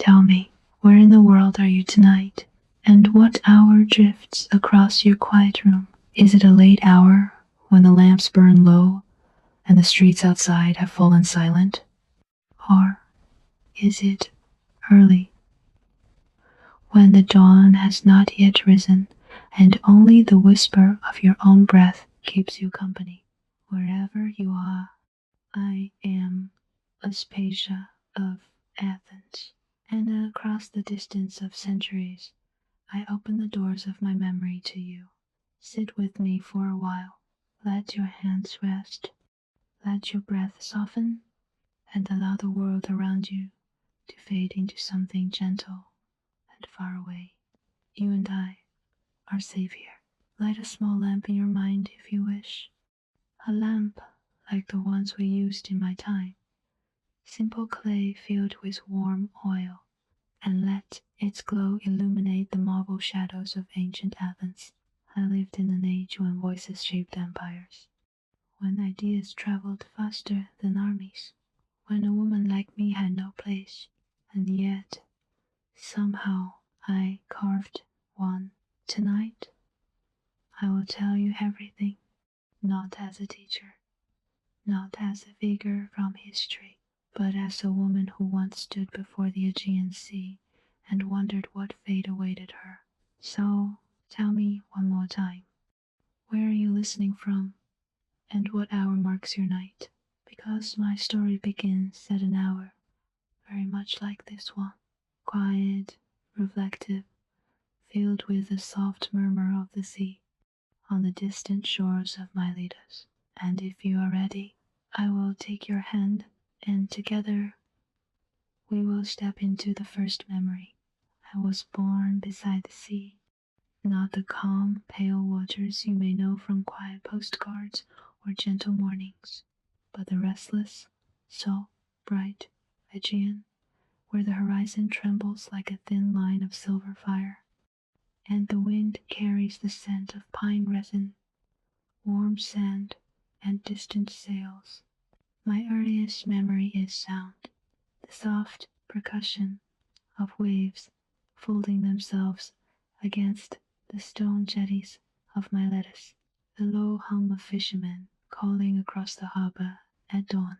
Tell me, where in the world are you tonight? And what hour drifts across your quiet room? Is it a late hour, when the lamps burn low, and the streets outside have fallen silent? Or is it early, when the dawn has not yet risen, and only the whisper of your own breath keeps you company? Wherever you are, I am Aspasia of Athens, and across the distance of centuries, I open the doors of my memory to you. Sit with me for a while. Let your hands rest. Let your breath soften, and allow the world around you to fade into something gentle and far away. You and I are safe here. Light a small lamp in your mind if you wish. A lamp like the ones we used in my time. Simple clay filled with warm oil, and let its glow illuminate the marble shadows of ancient Athens. I lived in an age when voices shaped empires, when ideas traveled faster than armies, when a woman like me had no place, and yet, somehow, I carved one. Tonight, I will tell you everything, not as a teacher, not as a figure from history, but as a woman who once stood before the Aegean Sea and wondered what fate awaited her. So, tell me one more time, where are you listening from, and what hour marks your night? Because my story begins at an hour very much like this one, quiet, reflective, filled with the soft murmur of the sea on the distant shores of Miletus. And if you are ready, I will take your hand, and together we will step into the first memory. I was born beside the sea, not the calm, pale waters you may know from quiet postcards or gentle mornings, but the restless, so bright Aegean, where the horizon trembles like a thin line of silver fire, and the wind carries the scent of pine resin, warm sand, and distant sails. My earliest memory is sound, the soft percussion of waves folding themselves against the stone jetties of Miletus, the low hum of fishermen calling across the harbor at dawn,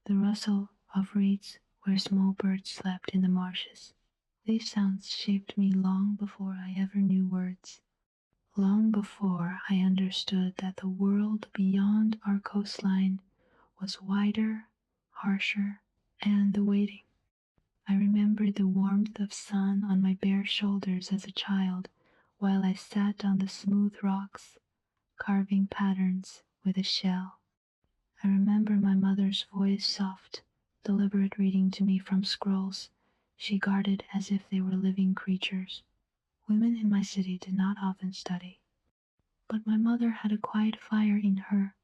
the rustle of reeds where small birds slept in the marshes. These sounds shaped me long before I ever knew words, long before I understood that the world beyond our coastline was wider, harsher, and awaiting. I remember the warmth of sun on my bare shoulders as a child, while I sat on the smooth rocks, carving patterns with a shell. I remember my mother's voice soft, deliberate reading to me from scrolls she guarded as if they were living creatures. Women in my city did not often study, but my mother had a quiet fire in her,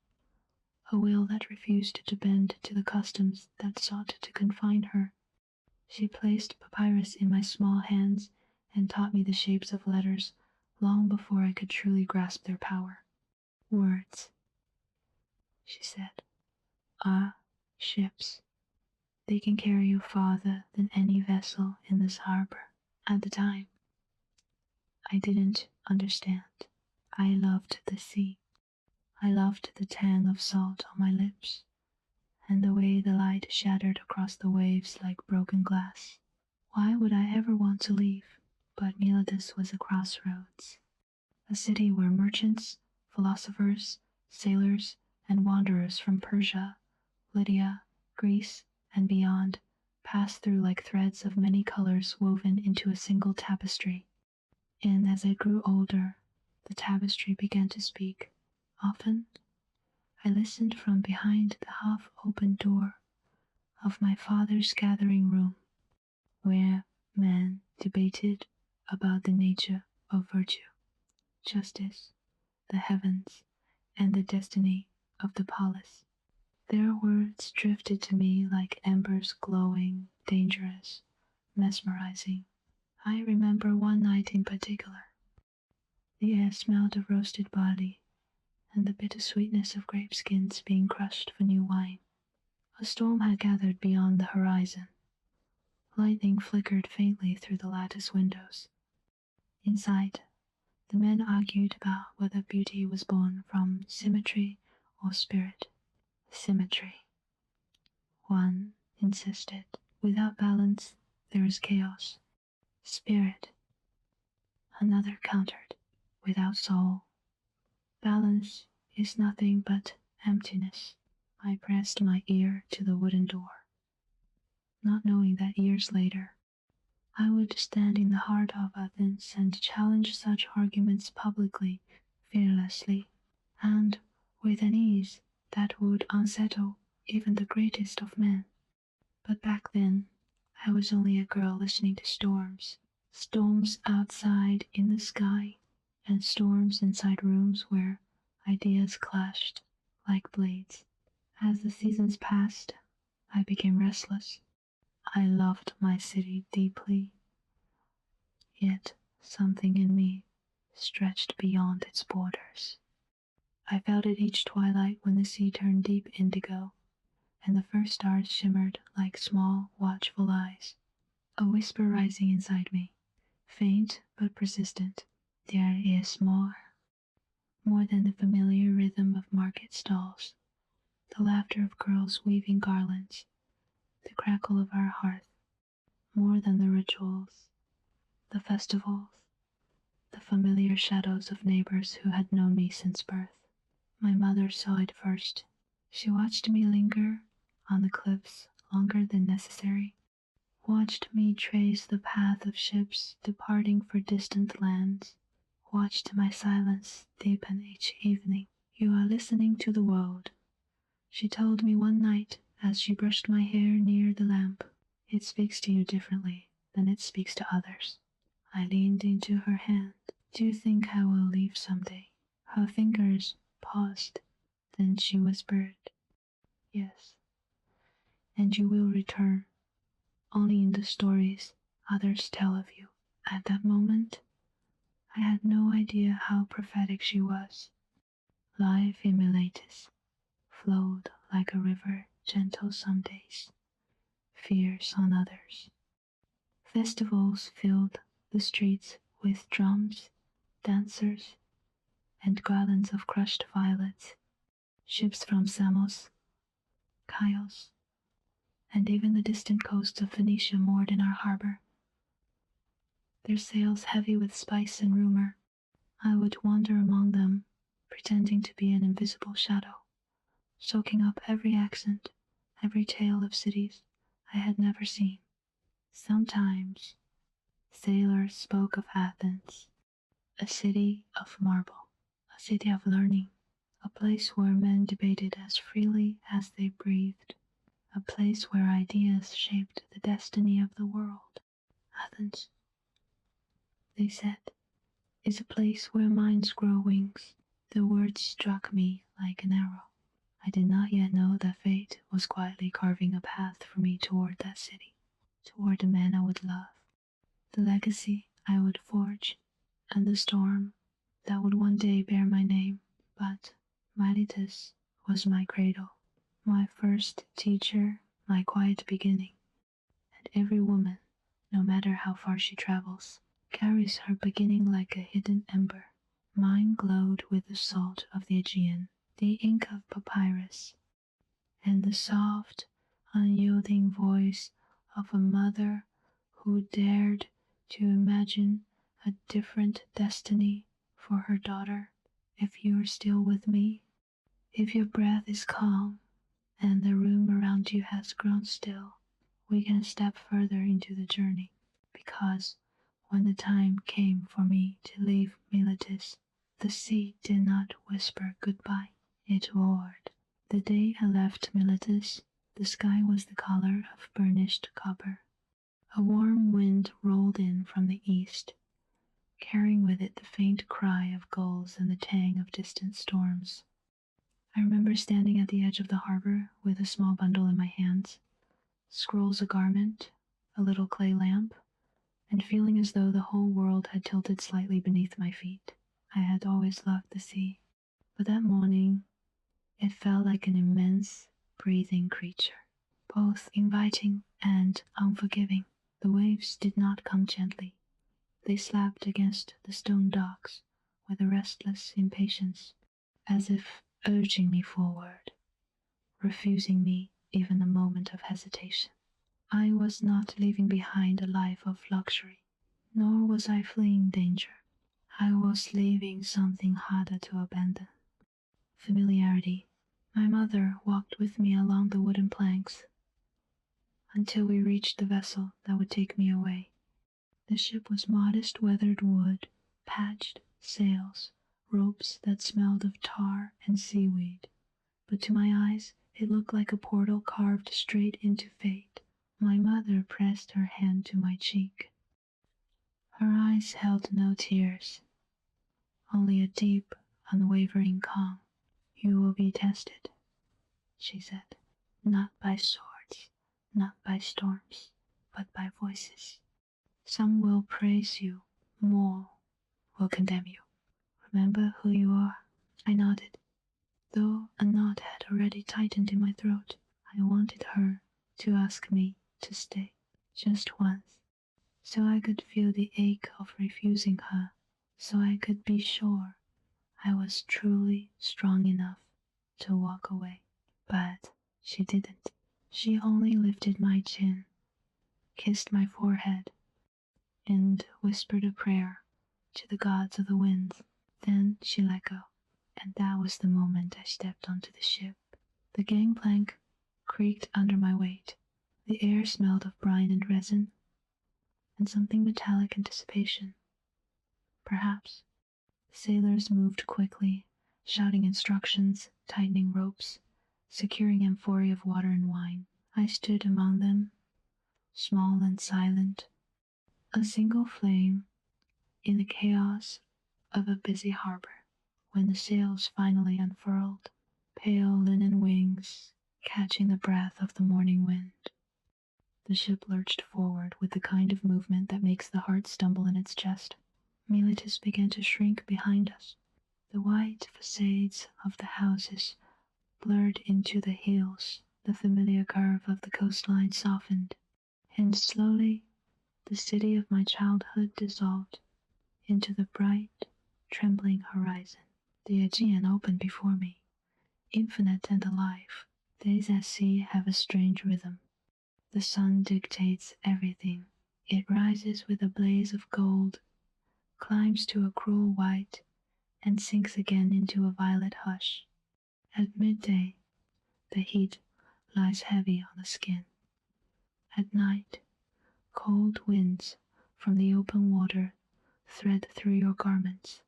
a will that refused to bend to the customs that sought to confine her. She placed papyrus in my small hands and taught me the shapes of letters long before I could truly grasp their power. Words, she said, are ships. They can carry you farther than any vessel in this harbor. At the time, I didn't understand. I loved the sea. I loved the tang of salt on my lips, and the way the light shattered across the waves like broken glass. Why would I ever want to leave? But Miletus was a crossroads, a city where merchants, philosophers, sailors, and wanderers from Persia, Lydia, Greece, and beyond passed through like threads of many colors woven into a single tapestry. And as I grew older, the tapestry began to speak. Often, I listened from behind the half-open door of my father's gathering room, where men debated about the nature of virtue, justice, the heavens, and the destiny of the polis. Their words drifted to me like embers glowing, dangerous, mesmerizing. I remember one night in particular. The air smelled of roasted barley, and the bitter sweetness of grape skins being crushed for new wine. A storm had gathered beyond the horizon. Lightning flickered faintly through the lattice windows. Inside, the men argued about whether beauty was born from symmetry or spirit. Symmetry. One insisted, without balance, there is chaos. Spirit. Another countered, without soul, balance is nothing but emptiness. I pressed my ear to the wooden door, not knowing that years later I would stand in the heart of Athens and challenge such arguments publicly, fearlessly, and with an ease that would unsettle even the greatest of men. But back then, I was only a girl listening to storms. Storms outside in the sky, and storms inside rooms where ideas clashed like blades. As the seasons passed, I became restless. I loved my city deeply, yet something in me stretched beyond its borders. I felt it each twilight when the sea turned deep indigo, and the first stars shimmered like small, watchful eyes. A whisper rising inside me, faint but persistent. There is more. More than the familiar rhythm of market stalls, the laughter of girls weaving garlands, the crackle of our hearth. More than the rituals, the festivals, the familiar shadows of neighbors who had known me since birth. My mother saw it first. She watched me linger on the cliffs longer than necessary, watched me trace the path of ships departing for distant lands, watched my silence deepen each evening. You are listening to the world, she told me one night as she brushed my hair near the lamp. It speaks to you differently than it speaks to others. I leaned into her hand. Do you think I will leave someday? Her fingers paused, then she whispered, yes, and you will return, only in the stories others tell of you. At that moment, I had no idea how prophetic she was. Life in Miletus flowed like a river, gentle some days, fierce on others. Festivals filled the streets with drums, dancers, and garlands of crushed violets. Ships from Samos, Chios, and even the distant coasts of Phoenicia moored in our harbor, their sails heavy with spice and rumor. I would wander among them, pretending to be an invisible shadow, soaking up every accent, every tale of cities I had never seen. Sometimes sailors spoke of Athens, a city of marble, a city of learning, a place where men debated as freely as they breathed, a place where ideas shaped the destiny of the world. Athens, they said, is a place where minds grow wings. The words struck me like an arrow. I did not yet know that fate was quietly carving a path for me toward that city, toward the man I would love, the legacy I would forge, and the storm that would one day bear my name. But Miletus was my cradle, my first teacher, my quiet beginning. And every woman, no matter how far she travels, carries her beginning like a hidden ember. Mine glowed with the salt of the Aegean, the ink of papyrus, and the soft, unyielding voice of a mother who dared to imagine a different destiny for her daughter. If you are still with me, if your breath is calm and the room around you has grown still, we can step further into the journey. Because when the time came for me to leave Miletus, the sea did not whisper goodbye, it roared. The day I left Miletus, the sky was the color of burnished copper. A warm wind rolled in from the east, carrying with it the faint cry of gulls and the tang of distant storms. I remember standing at the edge of the harbor with a small bundle in my hands, scrolls a garment, a little clay lamp, and feeling as though the whole world had tilted slightly beneath my feet. I had always loved the sea, but that morning it felt like an immense, breathing creature, both inviting and unforgiving. The waves did not come gently. They slapped against the stone docks with a restless impatience, as if urging me forward, refusing me even a moment of hesitation. I was not leaving behind a life of luxury, nor was I fleeing danger. I was leaving something harder to abandon. Familiarity. My mother walked with me along the wooden planks until we reached the vessel that would take me away. The ship was modest weathered wood, patched sails, ropes that smelled of tar and seaweed. But to my eyes, it looked like a portal carved straight into fate. My mother pressed her hand to my cheek. Her eyes held no tears, only a deep, unwavering calm. "You will be tested," she said, "not by swords, not by storms, but by voices. Some will praise you, more will condemn you. Remember who you are." I nodded, though a knot had already tightened in my throat. I wanted her to ask me to stay, just once, so I could feel the ache of refusing her, so I could be sure I was truly strong enough to walk away. But she didn't. She only lifted my chin, kissed my forehead, and whispered a prayer to the gods of the winds. Then she let go, and that was the moment I stepped onto the ship. The gangplank creaked under my weight. The air smelled of brine and resin, and something metallic in dissipation. Perhaps. The sailors moved quickly, shouting instructions, tightening ropes, securing amphorae of water and wine. I stood among them, small and silent, a single flame in the chaos of a busy harbor. When the sails finally unfurled, pale linen wings catching the breath of the morning wind, the ship lurched forward with the kind of movement that makes the heart stumble in its chest. Miletus began to shrink behind us. The white facades of the houses blurred into the hills. The familiar curve of the coastline softened, and slowly the city of my childhood dissolved into the bright, trembling horizon. The Aegean opened before me, infinite and alive. Days at sea have a strange rhythm. The sun dictates everything. It rises with a blaze of gold, climbs to a cruel white, and sinks again into a violet hush. At midday, the heat lies heavy on the skin. At night, cold winds from the open water thread through your garments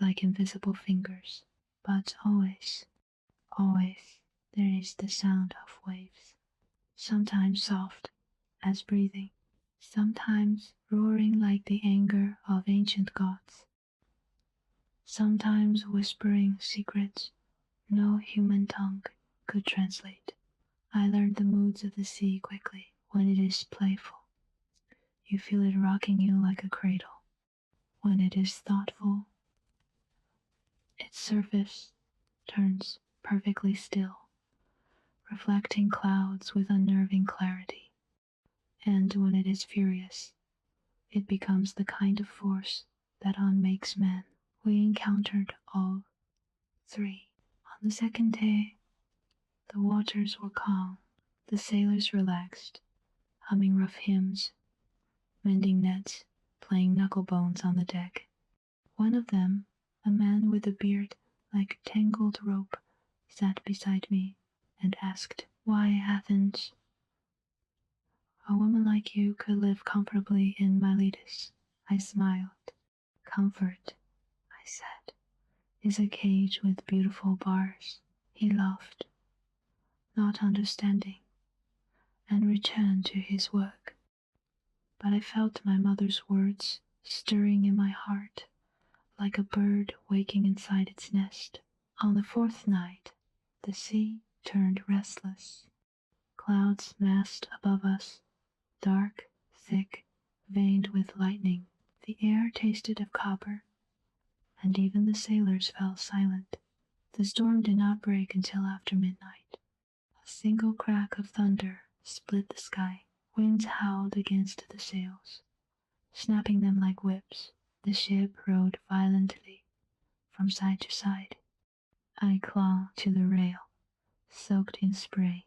like invisible fingers. But always, always, there is the sound of waves, sometimes soft as breathing, sometimes roaring like the anger of ancient gods, sometimes whispering secrets no human tongue could translate. I learned the moods of the sea quickly. When it is playful, you feel it rocking you like a cradle. When it is thoughtful, its surface turns perfectly still, reflecting clouds with unnerving clarity. And when it is furious, it becomes the kind of force that unmakes men. We encountered all three. On the second day, the waters were calm. The sailors relaxed, humming rough hymns, mending nets, playing knucklebones on the deck. One of them, a man with a beard like tangled rope, sat beside me and asked, "Why Athens? A woman like you could live comfortably in Miletus." I smiled. "Comfort," I said, "is a cage with beautiful bars." He laughed, not understanding, and returned to his work. But I felt my mother's words stirring in my heart, like a bird waking inside its nest. On the fourth night, the sea turned restless. Clouds massed above us, dark, thick, veined with lightning. The air tasted of copper, and even the sailors fell silent. The storm did not break until after midnight. A single crack of thunder split the sky. Winds howled against the sails, snapping them like whips. The ship rode violently from side to side. I clung to the rail, soaked in spray,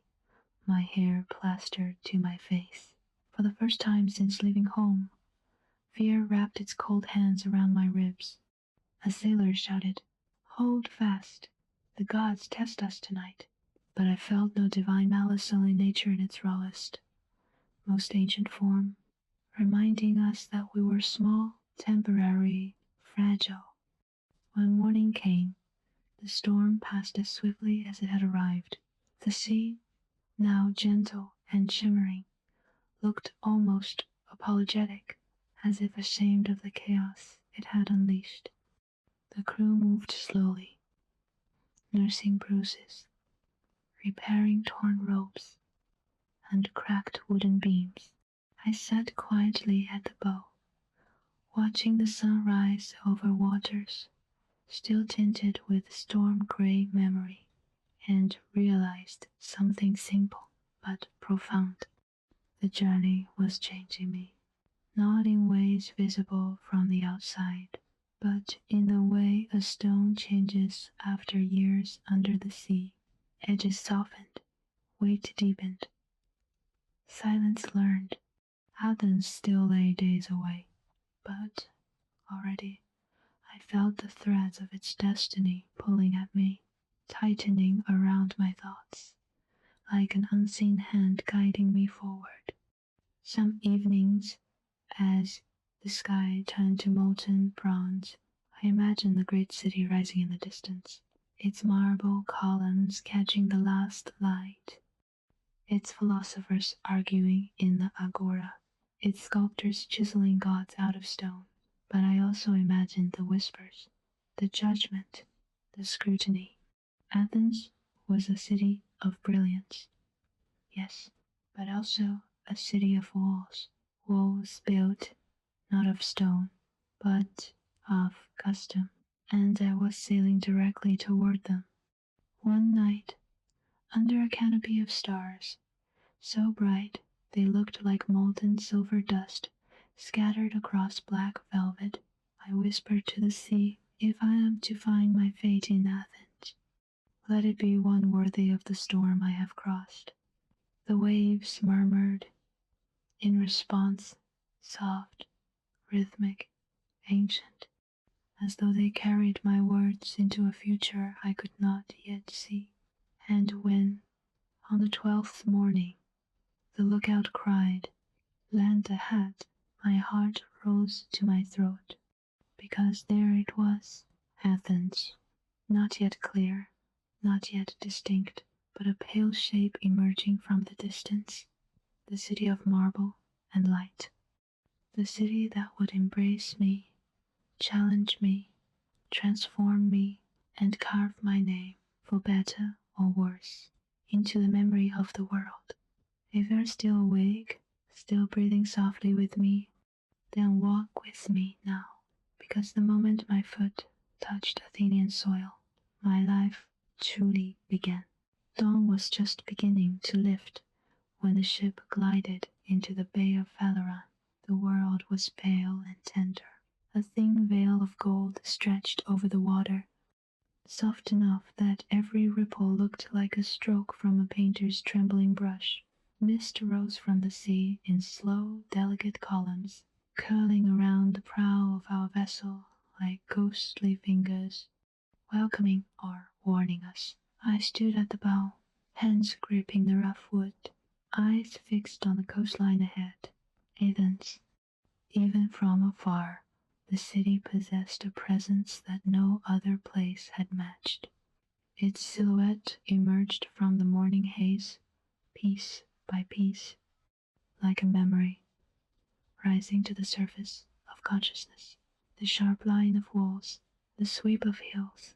my hair plastered to my face. For the first time since leaving home, fear wrapped its cold hands around my ribs. A sailor shouted, "Hold fast! The gods test us tonight." But I felt no divine malice, only nature in its rawest, most ancient form, reminding us that we were small, temporary, fragile. When morning came, the storm passed as swiftly as it had arrived. The sea, now gentle and shimmering, looked almost apologetic, as if ashamed of the chaos it had unleashed. The crew moved slowly, nursing bruises, repairing torn ropes, and cracked wooden beams. I sat quietly at the bow, watching the sun rise over waters still tinted with storm-gray memory, and realized something simple but profound. The journey was changing me, not in ways visible from the outside, but in the way a stone changes after years under the sea. Edges softened, weight deepened, silence learned. Athens still lay days away, but already I felt the threads of its destiny pulling at me, tightening around my thoughts, like an unseen hand guiding me forward. Some evenings, as the sky turned to molten bronze, I imagined the great city rising in the distance, its marble columns catching the last light, its philosophers arguing in the agora, its sculptors chiseling gods out of stone. But I also imagined the whispers, the judgment, the scrutiny. Athens was a city of brilliance, yes, but also a city of walls, walls built not of stone, but of custom, and I was sailing directly toward them. One night, under a canopy of stars, so bright they looked like molten silver dust scattered across black velvet, I whispered to the sea, "If I am to find my fate in Athens, let it be one worthy of the storm I have crossed." The waves murmured in response, soft, rhythmic, ancient, as though they carried my words into a future I could not yet see. And when, on the 12th morning, the lookout cried, "Land ahead," my heart rose to my throat, because there it was, Athens, not yet clear, not yet distinct, but a pale shape emerging from the distance, the city of marble and light, the city that would embrace me, challenge me, transform me, and carve my name, for better or worse, into the memory of the world. If you're still awake, still breathing softly with me, then walk with me now, because the moment my foot touched Athenian soil, my life truly began. Dawn was just beginning to lift when the ship glided into the Bay of Phaleron. The world was pale and tender. A thin veil of gold stretched over the water, soft enough that every ripple looked like a stroke from a painter's trembling brush. Mist rose from the sea in slow, delicate columns, curling around the prow of our vessel like ghostly fingers, welcoming or warning us. I stood at the bow, hands gripping the rough wood, eyes fixed on the coastline ahead. Athens. Even from afar, the city possessed a presence that no other place had matched. Its silhouette emerged from the morning haze, piece by piece, like a memory, rising to the surface of consciousness. The sharp line of walls, the sweep of hills,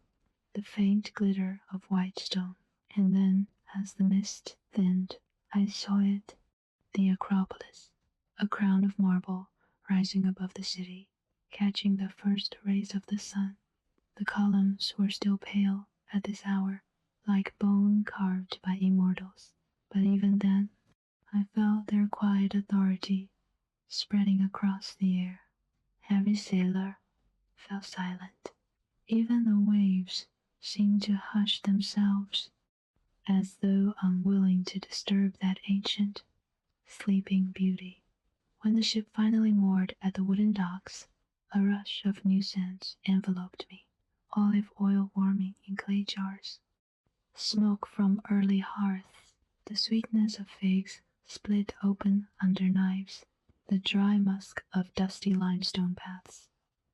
the faint glitter of white stone. And then, as the mist thinned, I saw it, the Acropolis, a crown of marble rising above the city, catching the first rays of the sun. The columns were still pale at this hour, like bone carved by immortals. But even then, I felt their quiet authority spreading across the air. Every sailor fell silent. Even the waves seemed to hush themselves, as though unwilling to disturb that ancient, sleeping beauty. When the ship finally moored at the wooden docks, a rush of new scents enveloped me, olive oil warming in clay jars, smoke from early hearths, the sweetness of figs split open under knives, the dry musk of dusty limestone paths.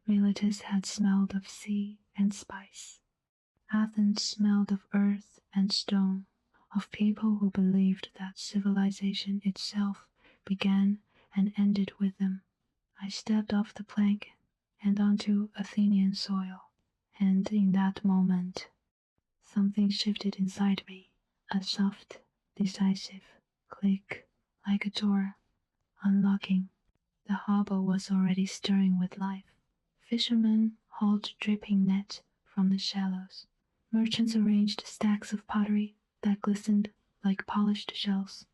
Miletus had smelled of sea and spice. Athens smelled of earth and stone, of people who believed that civilization itself began and ended with them. I stepped off the plank and onto Athenian soil, and in that moment, something shifted inside me, a soft, decisive click, like a door unlocking. The harbor was already stirring with life. Fishermen hauled dripping nets from the shallows. Merchants arranged stacks of pottery that glistened like polished shells.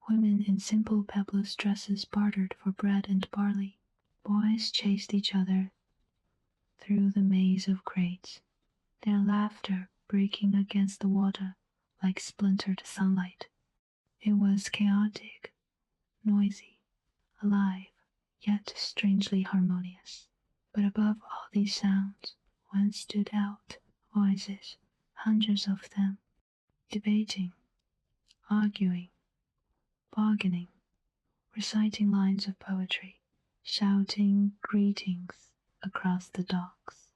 Women in simple peplous dresses bartered for bread and barley. Boys chased each other through the maze of crates, their laughter breaking against the water like splintered sunlight. It was chaotic, noisy, alive, yet strangely harmonious. But above all these sounds, one stood out, voices, hundreds of them, debating, arguing, bargaining, reciting lines of poetry, shouting greetings across the docks.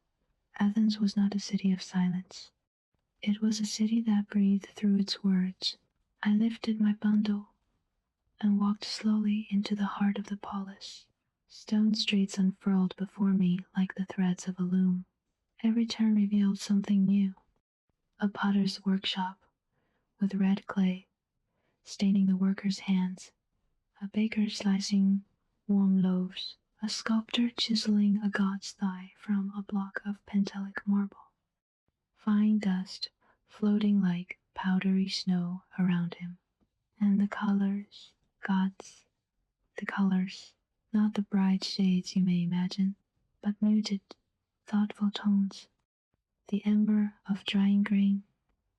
Athens was not a city of silence. It was a city that breathed through its words. I lifted my bundle and walked slowly into the heart of the polis. Stone streets unfurled before me like the threads of a loom. Every turn revealed something new. A potter's workshop with red clay staining the workers' hands, a baker slicing warm loaves, a sculptor chiseling a god's thigh from a block of Pentelic marble. Fine dust floating like powdery snow around him. And the colors, gods, the colors, not the bright shades you may imagine, but muted, thoughtful tones. The amber of drying grain,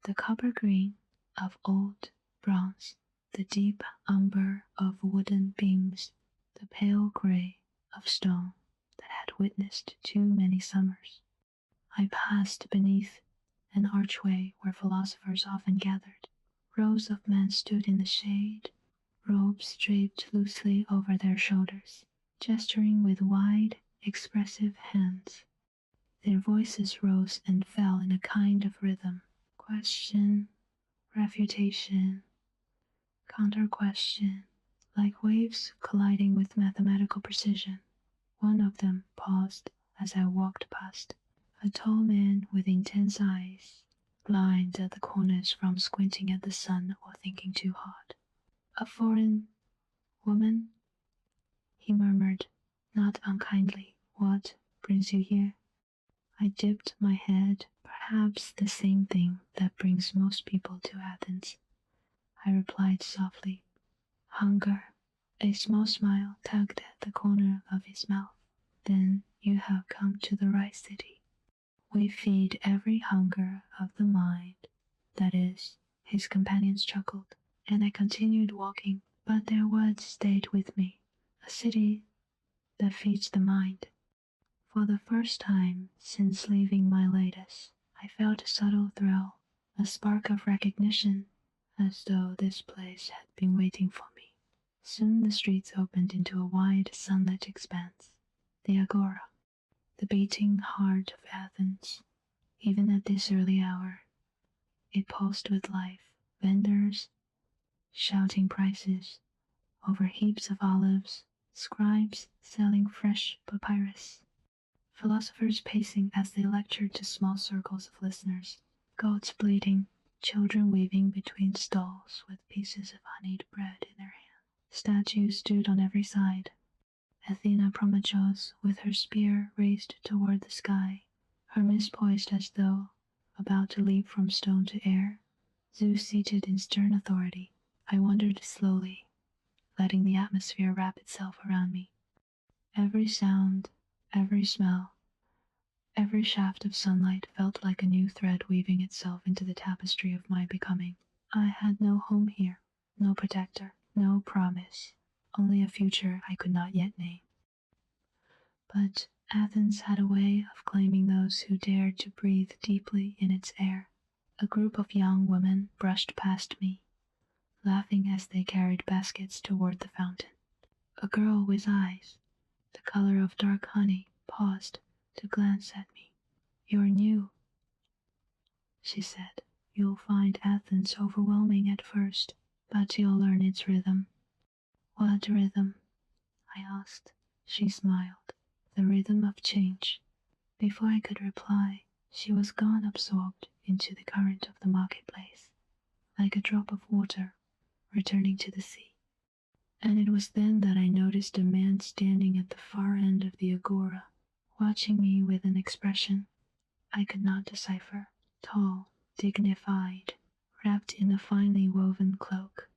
the copper green of old bronze, the deep umber of wooden beams, the pale gray of stone that had witnessed too many summers. I passed beneath an archway where philosophers often gathered. Rows of men stood in the shade, robes draped loosely over their shoulders, gesturing with wide, expressive hands. Their voices rose and fell in a kind of rhythm. Question, refutation, counter-question, like waves colliding with mathematical precision. One of them paused as I walked past. A tall man with intense eyes, blind at the corners from squinting at the sun or thinking too hard. A foreign woman? He murmured, not unkindly. What brings you here? I dipped my head. Perhaps the same thing that brings most people to Athens. I replied softly. Hunger. A small smile tugged at the corner of his mouth. Then you have come to the right city. We feed every hunger of the mind. That is, his companions chuckled, and I continued walking, but their words stayed with me. A city that feeds the mind. For the first time since leaving Miletus, I felt a subtle thrill, a spark of recognition, as though this place had been waiting for me. Soon the streets opened into a wide, sunlit expanse. The Agora, the beating heart of Athens. Even at this early hour, it pulsed with life. Vendors shouting prices over heaps of olives, scribes selling fresh papyrus, philosophers pacing as they lectured to small circles of listeners, goats bleating, children weaving between stalls with pieces of honeyed bread in their hands. Statues stood on every side. Athena Promachos, with her spear raised toward the sky, Hermes poised as though about to leap from stone to air, Zeus seated in stern authority, I wandered slowly, letting the atmosphere wrap itself around me. Every sound, every smell, every shaft of sunlight felt like a new thread weaving itself into the tapestry of my becoming. I had no home here, no protector, no promise, only a future I could not yet name. But Athens had a way of claiming those who dared to breathe deeply in its air. A group of young women brushed past me, laughing as they carried baskets toward the fountain. A girl with eyes, the color of dark honey, paused to glance at me. "You're new," she said. "You'll find Athens overwhelming at first, but you'll learn its rhythm." "What rhythm?" I asked. She smiled. "The rhythm of change." Before I could reply, she was gone, absorbed into the current of the marketplace, like a drop of water returning to the sea. And it was then that I noticed a man standing at the far end of the agora, watching me with an expression I could not decipher. Tall, dignified, wrapped in a finely woven cloak.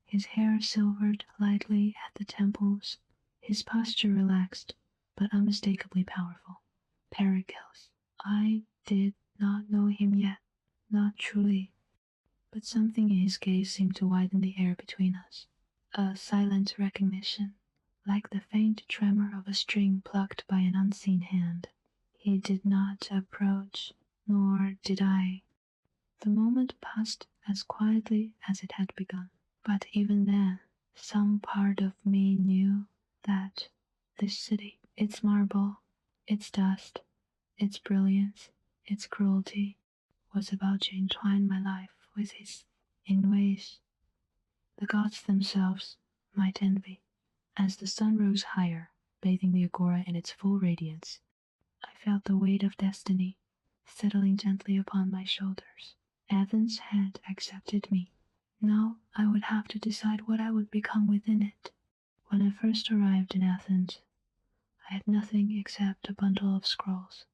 His hair silvered lightly at the temples, his posture relaxed, but unmistakably powerful. Pericles. I did not know him yet, not truly, but something in his gaze seemed to widen the air between us. A silent recognition, like the faint tremor of a string plucked by an unseen hand. He did not approach, nor did I. The moment passed as quietly as it had begun. But even then, some part of me knew that this city, its marble, its dust, its brilliance, its cruelty, was about to entwine my life with his in ways the gods themselves might envy. As the sun rose higher, bathing the agora in its full radiance, I felt the weight of destiny settling gently upon my shoulders. Athens had accepted me. Now I would have to decide what I would become within it. When I first arrived in Athens, I had nothing except a bundle of scrolls,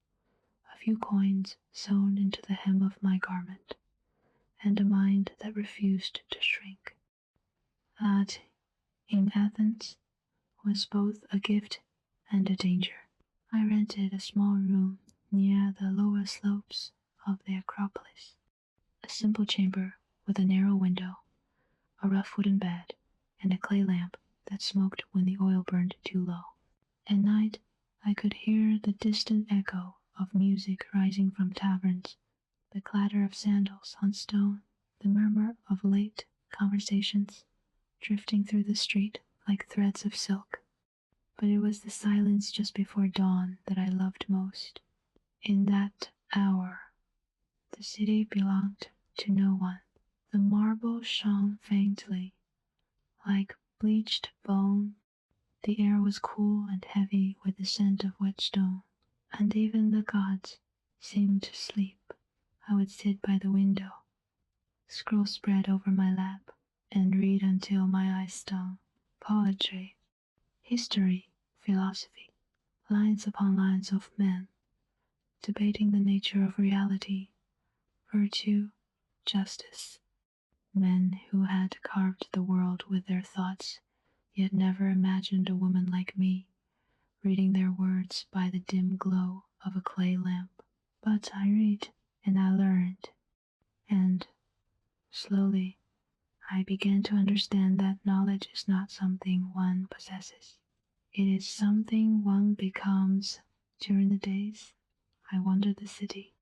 a few coins sewn into the hem of my garment, and a mind that refused to shrink. That, in Athens, was both a gift and a danger. I rented a small room near the lower slopes of the Acropolis, a simple chamber with a narrow window, a rough wooden bed, and a clay lamp that smoked when the oil burned too low. At night, I could hear the distant echo of music rising from taverns, the clatter of sandals on stone, the murmur of late conversations drifting through the street like threads of silk. But it was the silence just before dawn that I loved most. In that hour, the city belonged to no one. The marble shone faintly, like bleached bone. The air was cool and heavy with the scent of wet stone, and even the gods seemed to sleep. I would sit by the window, scroll spread over my lap, and read until my eyes stung. Poetry, history, philosophy, lines upon lines of men, debating the nature of reality, virtue, justice. Men who had carved the world with their thoughts, yet never imagined a woman like me, reading their words by the dim glow of a clay lamp. But I read, and I learned, and, slowly, I began to understand that knowledge is not something one possesses. It is something one becomes. During the days I wandered the city,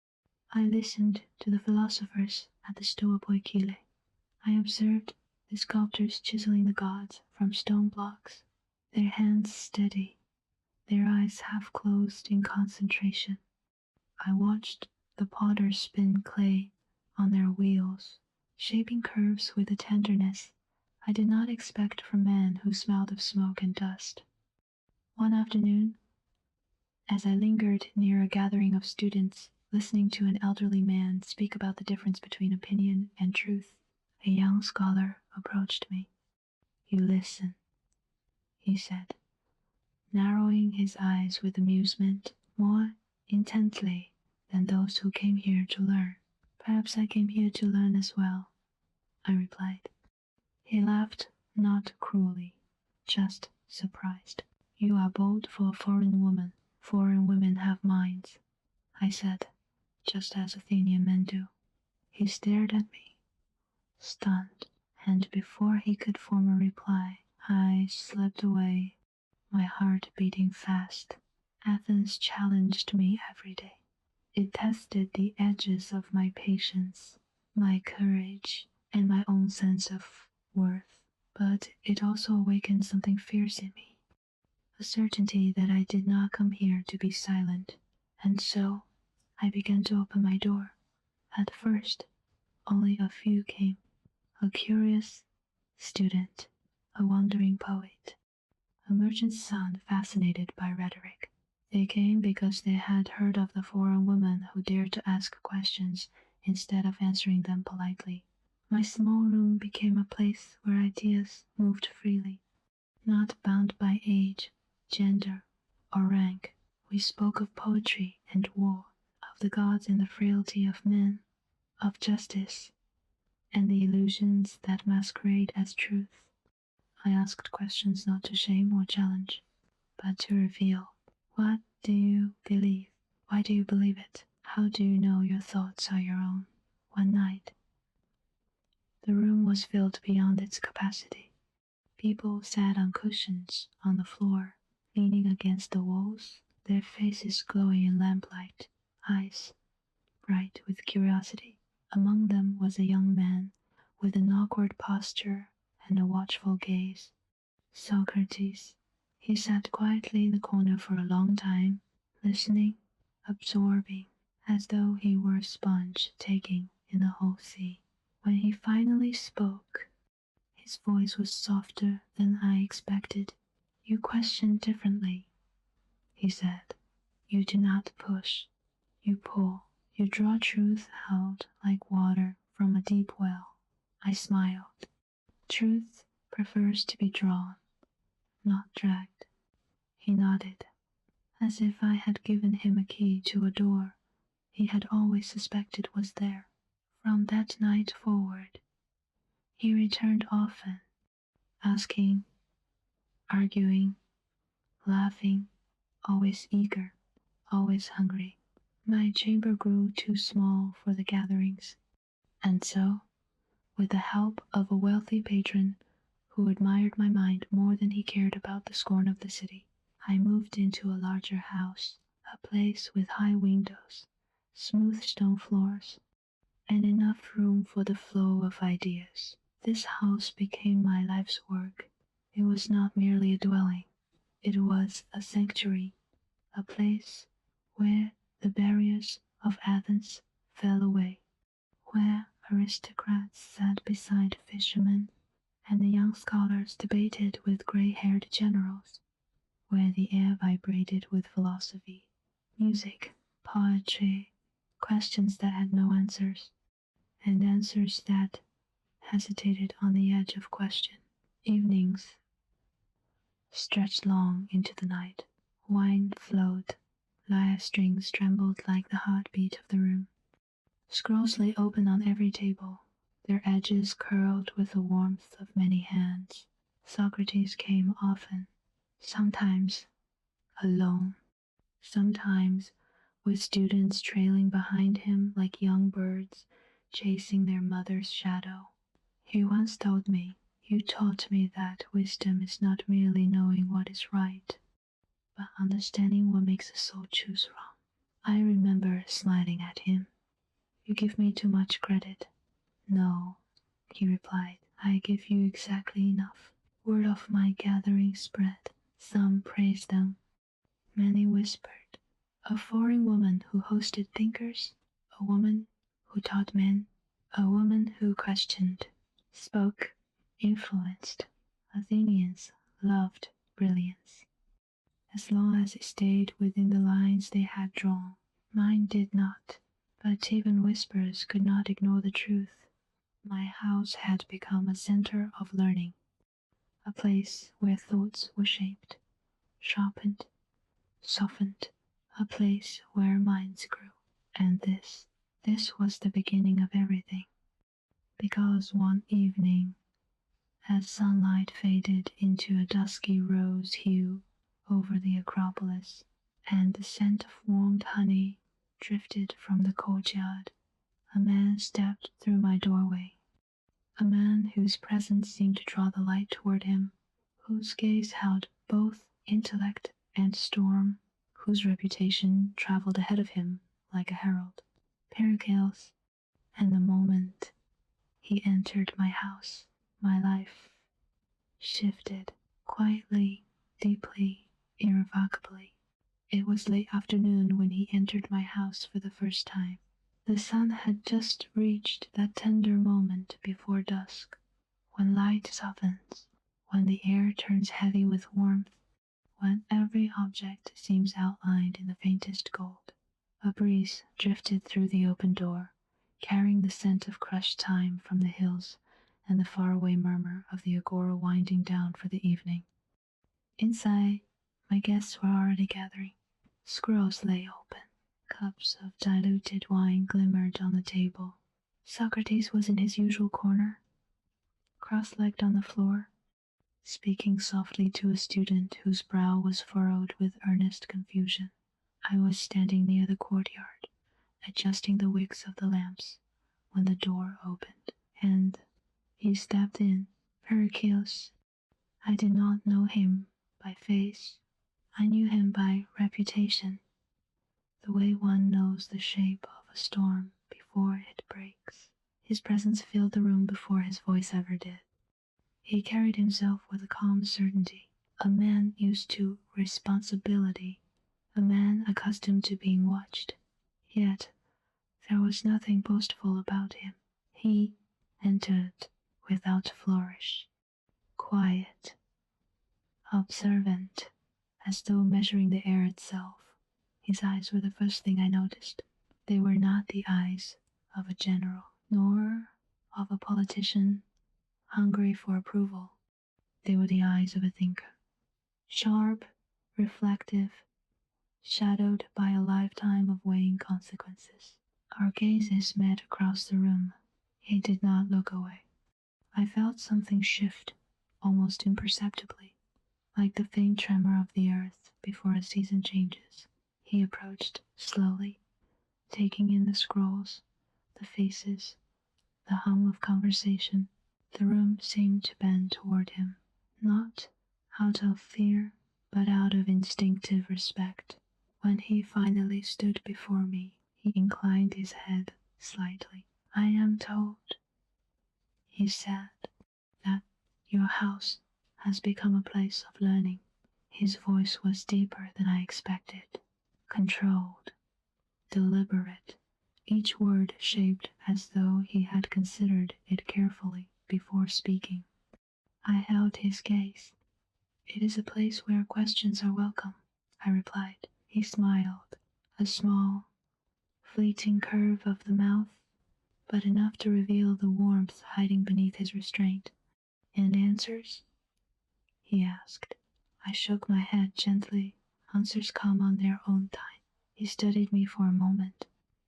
I listened to the philosophers at the Stoa Poikile. I observed the sculptors chiseling the gods from stone blocks, their hands steady, their eyes half closed in concentration. I watched the potters spin clay on their wheels, shaping curves with a tenderness I did not expect from men who smelled of smoke and dust. One afternoon, as I lingered near a gathering of students, listening to an elderly man speak about the difference between opinion and truth, a young scholar approached me. "You listen," he said, narrowing his eyes with amusement, "more intently than those who came here to learn." "Perhaps I came here to learn as well," I replied. He laughed, not cruelly, just surprised. You are bold for a foreign woman. Foreign women have minds, I said, just as Athenian men do. He stared at me, stunned, and before he could form a reply, I slipped away, my heart beating fast. Athens challenged me every day. It tested the edges of my patience, my courage, and my own sense of worth. But it also awakened something fierce in me, a certainty that I did not come here to be silent. And so I began to open my door. At first, only a few came, a curious student, a wandering poet, a merchant's son fascinated by rhetoric. They came because they had heard of the foreign woman who dared to ask questions instead of answering them politely. My small room became a place where ideas moved freely, not bound by age, gender, or rank. We spoke of poetry and war, of the gods and the frailty of men, of justice, and the illusions that masquerade as truth. I asked questions not to shame or challenge, but to reveal. What do you believe? Why do you believe it? How do you know your thoughts are your own? One night, the room was filled beyond its capacity. People sat on cushions on the floor, leaning against the walls, their faces glowing in lamplight, eyes bright with curiosity. Among them was a young man with an awkward posture and a watchful gaze. Socrates. He sat quietly in the corner for a long time, listening, absorbing, as though he were a sponge taking in the whole sea. When he finally spoke, his voice was softer than I expected. You question differently, he said. You do not push, you pull. You draw truth out like water from a deep well. I smiled. Truth prefers to be drawn, not dragged. He nodded, as if I had given him a key to a door he had always suspected was there. From that night forward, he returned often, asking, arguing, laughing, always eager, always hungry. My chamber grew too small for the gatherings, and so, with the help of a wealthy patron who admired my mind more than he cared about the scorn of the city, I moved into a larger house, a place with high windows, smooth stone floors, and enough room for the flow of ideas. This house became my life's work. It was not merely a dwelling. It was a sanctuary, a place where the barriers of Athens fell away, where aristocrats sat beside fishermen, and the young scholars debated with gray-haired generals, where the air vibrated with philosophy, music, poetry, questions that had no answers, and answers that hesitated on the edge of question. Evenings stretched long into the night. Wine flowed, lyre strings trembled like the heartbeat of the room. Scrolls lay open on every table, their edges curled with the warmth of many hands. Socrates came often, sometimes alone, sometimes with students trailing behind him like young birds chasing their mother's shadow. He once told me, "You taught me that wisdom is not merely knowing what is right, but understanding what makes a soul choose wrong." I remember smiling at him. "You give me too much credit." "No," he replied, "I give you exactly enough." Word of my gathering spread. Some praised them. Many whispered. A foreign woman who hosted thinkers, a woman who taught men, a woman who questioned, spoke, influenced. Athenians loved brilliance, as long as it stayed within the lines they had drawn. Mine did not, but even whispers could not ignore the truth. My house had become a center of learning, a place where thoughts were shaped, sharpened, softened, a place where minds grew. And this was the beginning of everything, because one evening, as sunlight faded into a dusky rose hue over the Acropolis, and the scent of warmed honey drifted from the courtyard, a man stepped through my doorway. A man whose presence seemed to draw the light toward him, whose gaze held both intellect and storm, whose reputation traveled ahead of him like a herald. Pericles, and the moment he entered my house, my life shifted quietly, deeply, irrevocably. It was late afternoon when he entered my house for the first time. The sun had just reached that tender moment before dusk, when light softens, when the air turns heavy with warmth, when every object seems outlined in the faintest gold. A breeze drifted through the open door, carrying the scent of crushed thyme from the hills and the faraway murmur of the agora winding down for the evening. Inside, my guests were already gathering. Scrolls lay open. Cups of diluted wine glimmered on the table. Socrates was in his usual corner, cross-legged on the floor, speaking softly to a student whose brow was furrowed with earnest confusion. I was standing near the courtyard, adjusting the wicks of the lamps, when the door opened, and he stepped in. Pericles. I did not know him by face. I knew him by reputation, the way one knows the shape of a storm before it breaks. His presence filled the room before his voice ever did. He carried himself with a calm certainty, a man used to responsibility, a man accustomed to being watched. Yet there was nothing boastful about him. He entered without flourish, quiet, observant, as though measuring the air itself. His eyes were the first thing I noticed. They were not the eyes of a general, nor of a politician hungry for approval. They were the eyes of a thinker, sharp, reflective, shadowed by a lifetime of weighing consequences. Our gazes met across the room. He did not look away. I felt something shift, almost imperceptibly, like the faint tremor of the earth before a season changes. He approached slowly, taking in the scrolls, the faces, the hum of conversation. The room seemed to bend toward him, not out of fear, but out of instinctive respect. When he finally stood before me, he inclined his head slightly. I am told, he said, that your house has become a place of learning. His voice was deeper than I expected, controlled, deliberate, each word shaped as though he had considered it carefully before speaking. I held his gaze. It is a place where questions are welcome, I replied. He smiled, a small, fleeting curve of the mouth, but enough to reveal the warmth hiding beneath his restraint. And answers? He asked. I shook my head gently. Answers come on their own time. He studied me for a moment,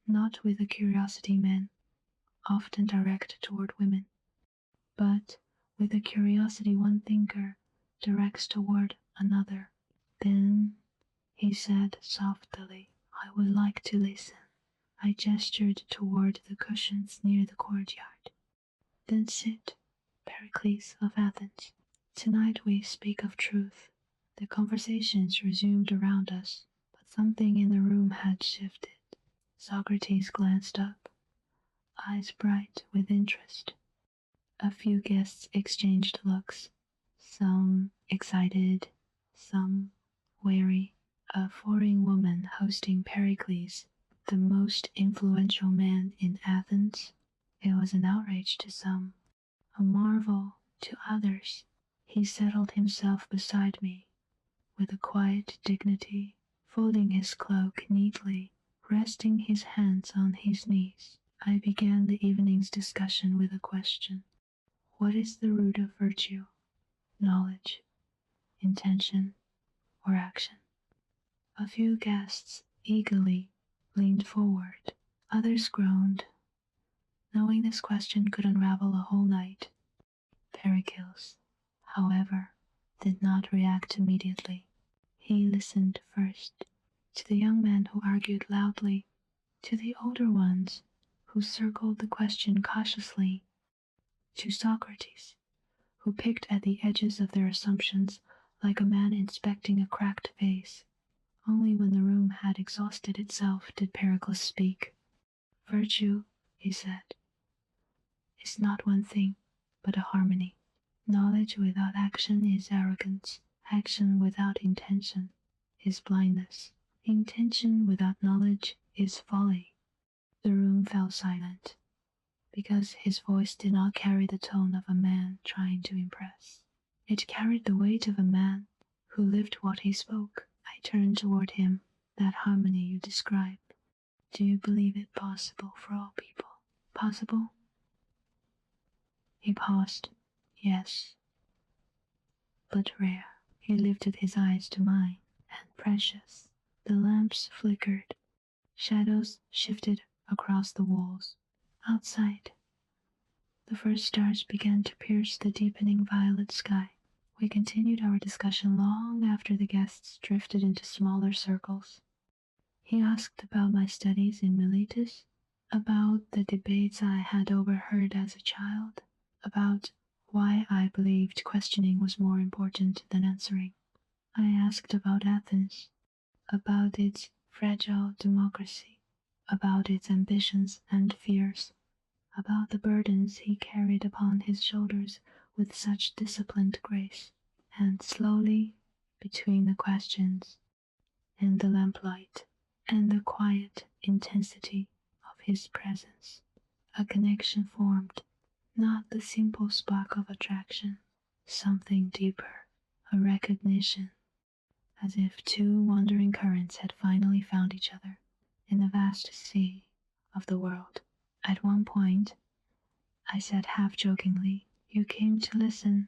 not with the curiosity men often direct toward women, but with the curiosity one thinker directs toward another. Then he said softly, I would like to listen. I gestured toward the cushions near the courtyard. Then sit, Pericles of Athens. Tonight we speak of truth. The conversations resumed around us, but something in the room had shifted. Socrates glanced up, eyes bright with interest. A few guests exchanged looks, some excited, some wary. A foreign woman hosting Pericles, the most influential man in Athens. It was an outrage to some, a marvel to others. He settled himself beside me with a quiet dignity, folding his cloak neatly, resting his hands on his knees. I began the evening's discussion with a question. What is the root of virtue? Knowledge, intention, or action? A few guests eagerly leaned forward. Others groaned, knowing this question could unravel a whole night. Pericles, however, did not react immediately. He listened first to the young men who argued loudly, to the older ones who circled the question cautiously, to Socrates, who picked at the edges of their assumptions like a man inspecting a cracked vase. Only when the room had exhausted itself did Pericles speak. Virtue, he said, is not one thing, but a harmony. Knowledge without action is arrogance. Action without intention is blindness. Intention without knowledge is folly. The room fell silent, because his voice did not carry the tone of a man trying to impress. It carried the weight of a man who lived what he spoke. I turned toward him. That harmony you describe, do you believe it possible for all people? Possible? He paused. Yes, but rare. He lifted his eyes to mine, and precious. The lamps flickered. Shadows shifted across the walls. Outside, the first stars began to pierce the deepening violet sky. We continued our discussion long after the guests drifted into smaller circles. He asked about my studies in Miletus, about the debates I had overheard as a child, about why I believed questioning was more important than answering. I asked about Athens, about its fragile democracy, about its ambitions and fears, about the burdens he carried upon his shoulders with such disciplined grace. And slowly, between the questions and the lamplight and the quiet intensity of his presence, a connection formed, not the simple spark of attraction, something deeper, a recognition, as if two wandering currents had finally found each other in the vast sea of the world. At one point, I said half-jokingly, "You came to listen."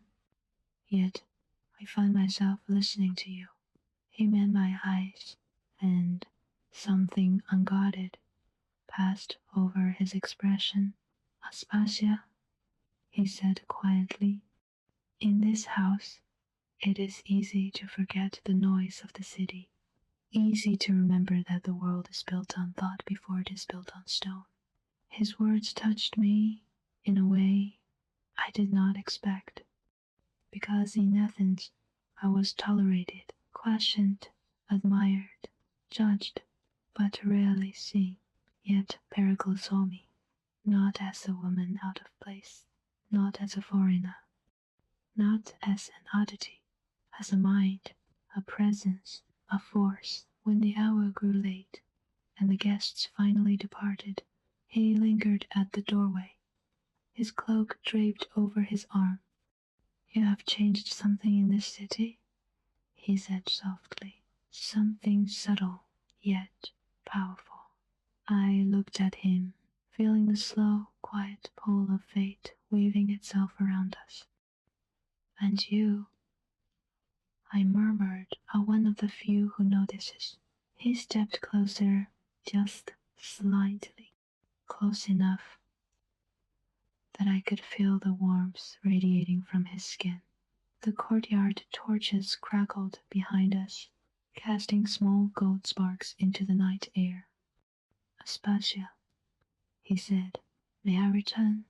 Yet, I find myself listening to you. He met my eyes, and something unguarded passed over his expression. "Aspasia," he said quietly, "in this house, it is easy to forget the noise of the city, easy to remember that the world is built on thought before it is built on stone." His words touched me in a way I did not expect, because in Athens I was tolerated, questioned, admired, judged, but rarely seen. Yet Pericles saw me, not as a woman out of place, not as a foreigner, not as an oddity, as a mind, a presence, a force. When the hour grew late, and the guests finally departed, he lingered at the doorway, his cloak draped over his arm. "You have changed something in this city," he said softly, "something subtle, yet powerful." I looked at him, feeling the slow, quiet pull of fate weaving itself around us. "And you," I murmured, "are one of the few who notices." He stepped closer, just slightly, close enough that I could feel the warmth radiating from his skin. The courtyard torches crackled behind us, casting small gold sparks into the night air. "Aspasia," he said, "may I return?"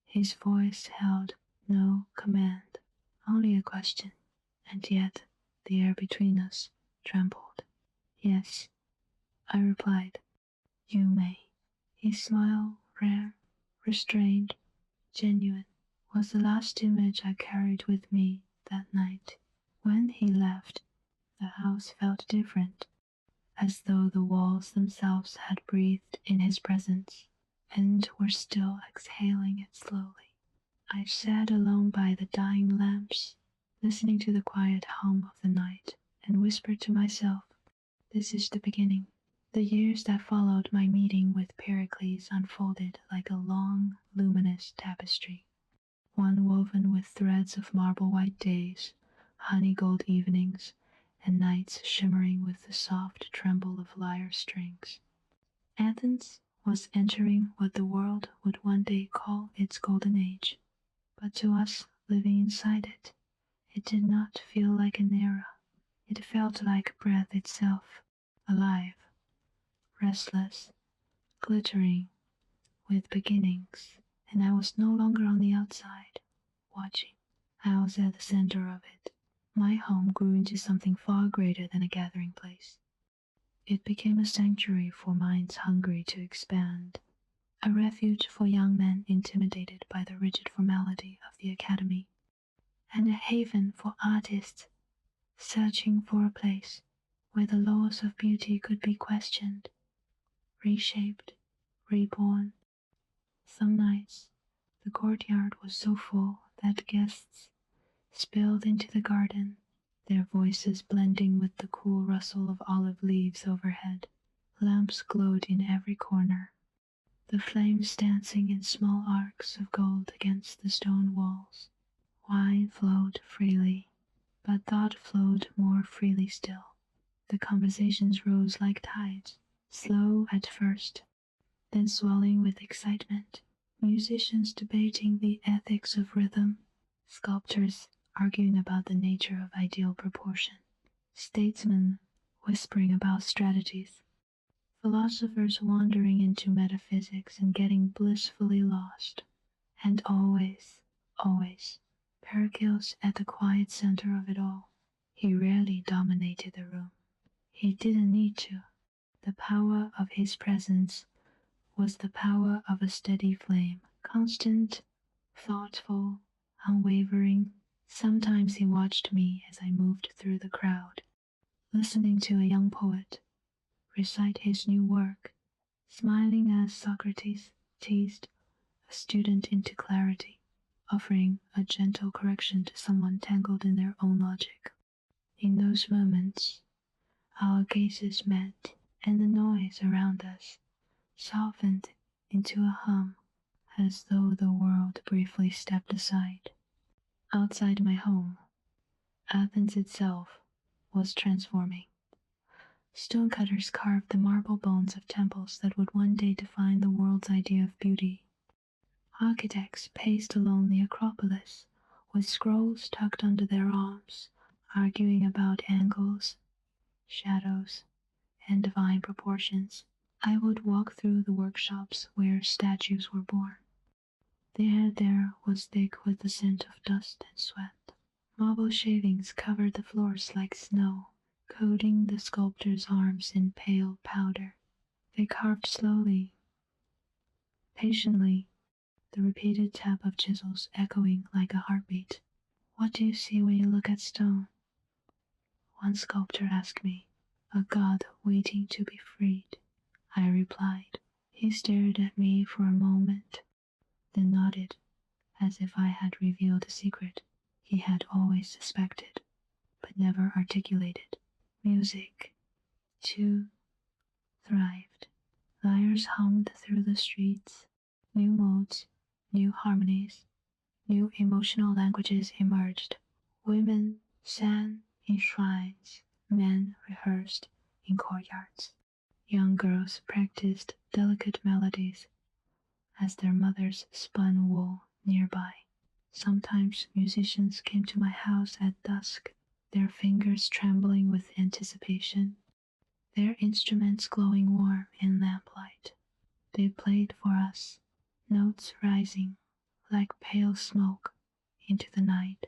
His voice held no command, only a question, and yet the air between us trembled. "Yes," I replied, "you may." His smile, rare, restrained, genuine, was the last image I carried with me that night. When he left, the house felt different, as though the walls themselves had breathed in his presence, and were still exhaling it slowly. I sat alone by the dying lamps, listening to the quiet hum of the night, and whispered to myself, "This is the beginning." The years that followed my meeting with Pericles unfolded like a long, luminous tapestry, one woven with threads of marble-white days, honey-gold evenings, and nights shimmering with the soft tremble of lyre strings. Athens was entering what the world would one day call its golden age, but to us living inside it. It did not feel like an era. It felt like breath itself, alive, restless, glittering, with beginnings, and I was no longer on the outside, watching. I was at the center of it. My home grew into something far greater than a gathering place. It became a sanctuary for minds hungry to expand, a refuge for young men intimidated by the rigid formality of the academy, and a haven for artists searching for a place where the laws of beauty could be questioned, reshaped, reborn. Some nights, the courtyard was so full that guests spilled into the garden, their voices blending with the cool rustle of olive leaves overhead. Lamps glowed in every corner, the flames dancing in small arcs of gold against the stone walls. Wine flowed freely, but thought flowed more freely still. The conversations rose like tides, slow at first, then swelling with excitement. Musicians debating the ethics of rhythm, sculptors arguing about the nature of ideal proportion, statesmen whispering about strategies, philosophers wandering into metaphysics and getting blissfully lost. And always, always, Pericles at the quiet center of it all. He rarely dominated the room. He didn't need to. The power of his presence was the power of a steady flame, constant, thoughtful, unwavering. Sometimes he watched me as I moved through the crowd, listening to a young poet recite his new work, smiling as Socrates teased a student into clarity, offering a gentle correction to someone tangled in their own logic. In those moments, our gazes met, and the noise around us softened into a hum, as though the world briefly stepped aside. Outside my home, Athens itself was transforming. Stonecutters carved the marble bones of temples that would one day define the world's idea of beauty. Architects paced along the Acropolis, with scrolls tucked under their arms, arguing about angles, shadows, and divine proportions. I would walk through the workshops where statues were born. The air there was thick with the scent of dust and sweat. Marble shavings covered the floors like snow, coating the sculptors' arms in pale powder. They carved slowly, patiently, the repeated tap of chisels echoing like a heartbeat. "What do you see when you look at stone?" one sculptor asked me. "A god waiting to be freed," I replied. He stared at me for a moment, then nodded, as if I had revealed a secret he had always suspected, but never articulated. Music, too, thrived. Lyres hummed through the streets. New modes, new harmonies, new emotional languages emerged. Women sang in shrines, men rehearsed in courtyards. Young girls practiced delicate melodies as their mothers spun wool nearby. Sometimes musicians came to my house at dusk, their fingers trembling with anticipation, their instruments glowing warm in lamplight. They played for us, notes rising like pale smoke into the night,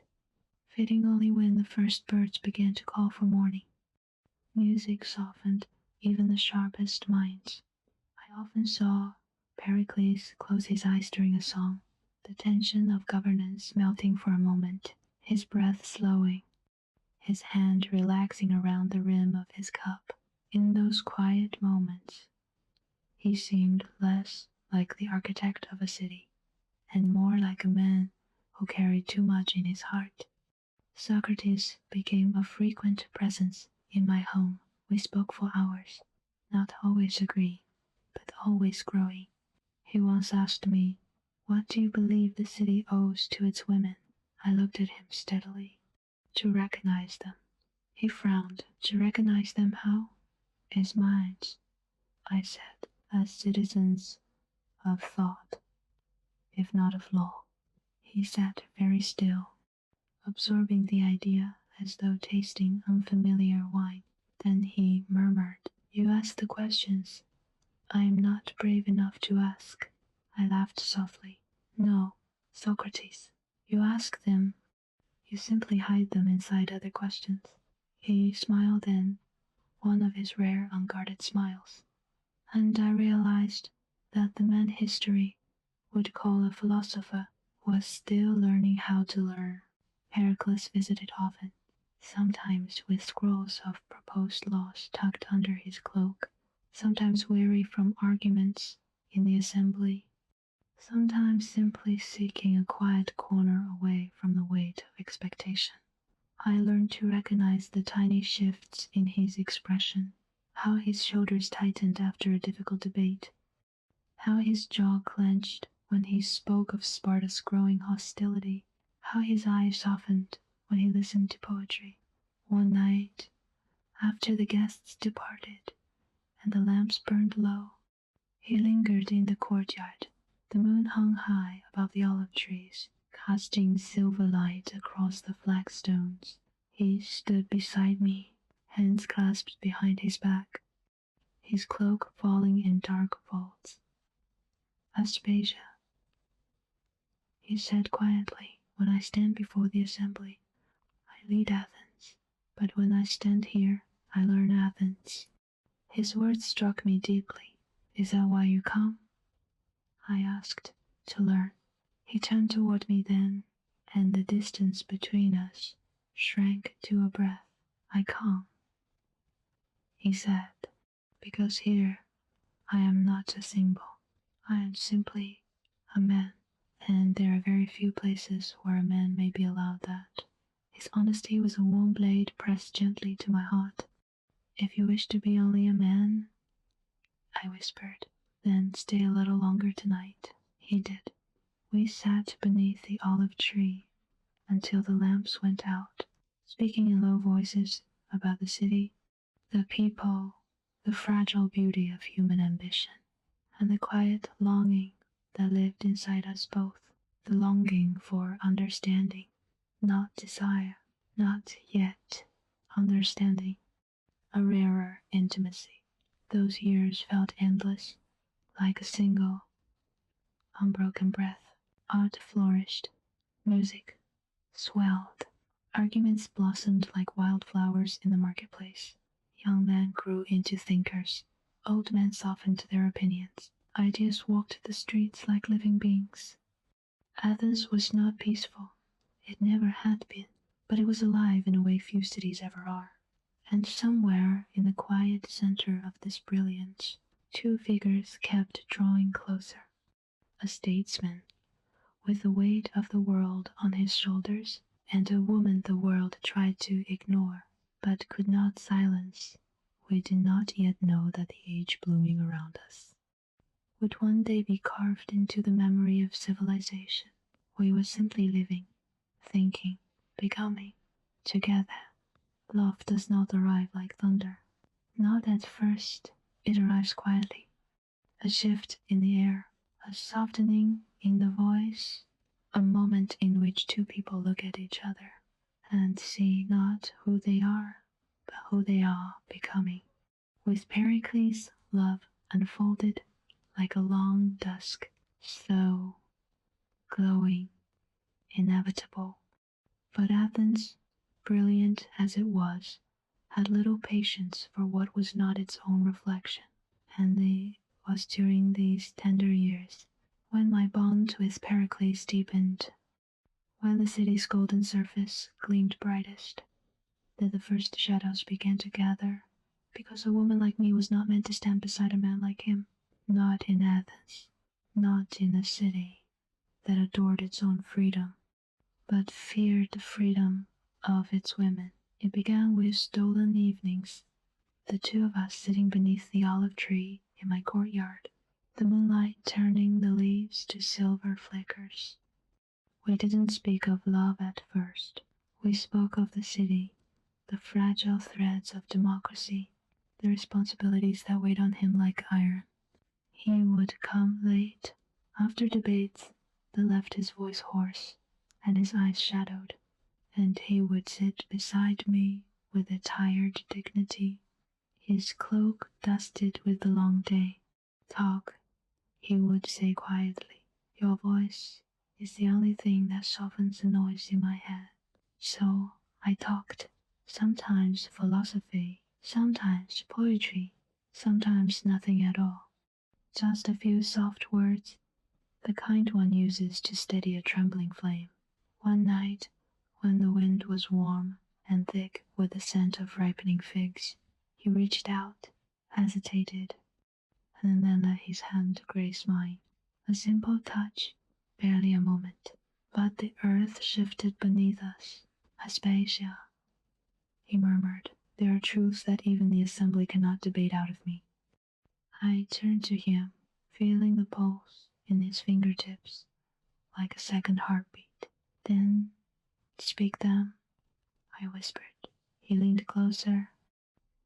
fading only when the first birds began to call for morning. Music softened even the sharpest minds. I often saw Pericles close his eyes during a song, the tension of governance melting for a moment, his breath slowing, his hand relaxing around the rim of his cup. In those quiet moments, he seemed less like the architect of a city, and more like a man who carried too much in his heart. Socrates became a frequent presence in my home. We spoke for hours, not always agreeing, but always growing. He once asked me, "What do you believe the city owes to its women?" I looked at him steadily. "To recognize them." He frowned. "To recognize them how?" "As minds," I said, "as citizens of thought, if not of law." He sat very still, absorbing the idea as though tasting unfamiliar wine. Then he murmured, "You ask the questions I am not brave enough to ask." I laughed softly. "No, Socrates. You ask them. You simply hide them inside other questions." He smiled then, one of his rare unguarded smiles. And I realized that the man history would call a philosopher was still learning how to learn. Pericles visited often, sometimes with scrolls of proposed laws tucked under his cloak, sometimes weary from arguments in the assembly, sometimes simply seeking a quiet corner away from the weight of expectation. I learned to recognize the tiny shifts in his expression, how his shoulders tightened after a difficult debate, how his jaw clenched when he spoke of Sparta's growing hostility, how his eyes softened when he listened to poetry. One night, after the guests departed and the lamps burned low, he lingered in the courtyard. The moon hung high above the olive trees, casting silver light across the flagstones. He stood beside me, hands clasped behind his back, his cloak falling in dark folds. "Aspasia," he said quietly, "when I stand before the assembly, I lead Athens, but when I stand here, I learn Athens." His words struck me deeply. "Is that why you come?" I asked. "To learn." He turned toward me then, and the distance between us shrank to a breath. "I come," he said, "because here I am not a symbol. I am simply a man, and there are very few places where a man may be allowed that." His honesty was a warm blade pressed gently to my heart. "If you wish to be only a man," I whispered, "then stay a little longer tonight." He did. We sat beneath the olive tree until the lamps went out, speaking in low voices about the city, the people, the fragile beauty of human ambition, and the quiet longing that lived inside us both, the longing for understanding, not desire, not yet understanding, a rarer intimacy. Those years felt endless, like a single, unbroken breath. Art flourished, music swelled, arguments blossomed like wildflowers in the marketplace. Young men grew into thinkers, old men softened their opinions. Ideas walked the streets like living beings. Athens was not peaceful. It never had been, but it was alive in a way few cities ever are. And somewhere in the quiet center of this brilliance, two figures kept drawing closer. A statesman, with the weight of the world on his shoulders, and a woman the world tried to ignore, but could not silence. We did not yet know that the age blooming around us would one day be carved into the memory of civilization. We were simply living, thinking, becoming, together. Love does not arrive like thunder. Not at first. It arrives quietly. A shift in the air, a softening in the voice, a moment in which two people look at each other and see not who they are, but who they are becoming. With Pericles, love unfolded like a long dusk, slow, glowing, inevitable. But Athens, brilliant as it was, had little patience for what was not its own reflection, and it was during these tender years, when my bond with Pericles deepened, when the city's golden surface gleamed brightest, that the first shadows began to gather, because a woman like me was not meant to stand beside a man like him. Not in Athens, not in a city that adored its own freedom, but feared the freedom of its women. It began with stolen evenings, the two of us sitting beneath the olive tree in my courtyard, the moonlight turning the leaves to silver flickers. We didn't speak of love at first. We spoke of the city, the fragile threads of democracy, the responsibilities that weighed on him like iron. He would come late, after debates that left his voice hoarse and his eyes shadowed, and he would sit beside me with a tired dignity, his cloak dusted with the long day. Talk, he would say quietly. Your voice is the only thing that softens the noise in my head. So I talked, sometimes philosophy, sometimes poetry, sometimes nothing at all. Just a few soft words, the kind one uses to steady a trembling flame. One night, when the wind was warm and thick with the scent of ripening figs, he reached out, hesitated, and then let his hand grace mine. A simple touch, barely a moment, but the earth shifted beneath us. Aspasia, he murmured. There are truths that even the assembly cannot debate out of me. I turned to him, feeling the pulse in his fingertips, like a second heartbeat. Then, speak them, I whispered. He leaned closer,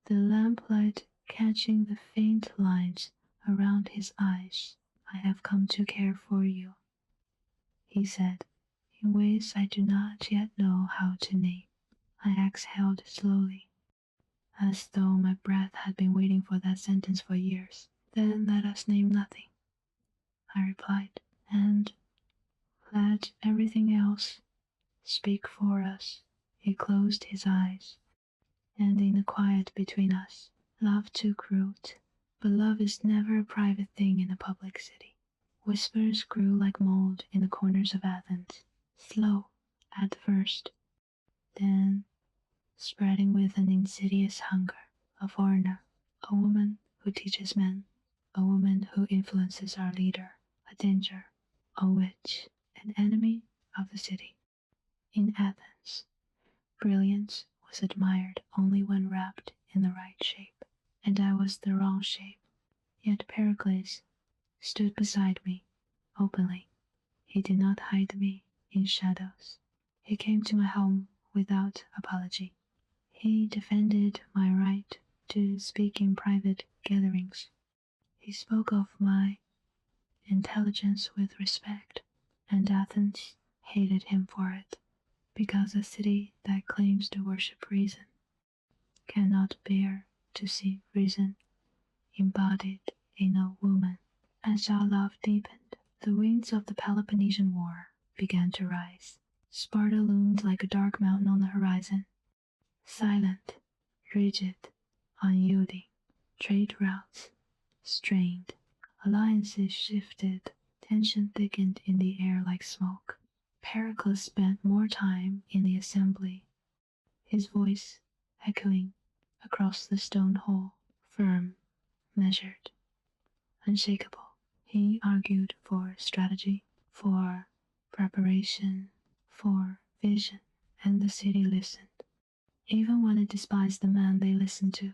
the lamplight catching the faint lines around his eyes. I have come to care for you, he said, in ways I do not yet know how to name. I exhaled slowly, as though my breath had been waiting for that sentence for years. Then let us name nothing, I replied, and let everything else speak for us. He closed his eyes, and in the quiet between us, love took root. But love is never a private thing in a public city. Whispers grew like mold in the corners of Athens, slow at first, then spreading with an insidious hunger. A foreigner, a woman who teaches men, a woman who influences our leader, a danger, a witch, an enemy of the city. In Athens, brilliance was admired only when wrapped in the right shape, and I was the wrong shape. Yet Pericles stood beside me, openly. He did not hide me in shadows. He came to my home without apology. He defended my right to speak in private gatherings. He spoke of my intelligence with respect, and Athens hated him for it, because a city that claims to worship reason cannot bear to see reason embodied in a woman. As our love deepened, the winds of the Peloponnesian War began to rise. Sparta loomed like a dark mountain on the horizon, silent, rigid, unyielding. Trade routes strained, alliances shifted, tension thickened in the air like smoke. Pericles spent more time in the assembly, his voice echoing across the stone hall, firm, measured, unshakable. He argued for strategy, for preparation, for vision, and the city listened. Even when it despised the man they listened to,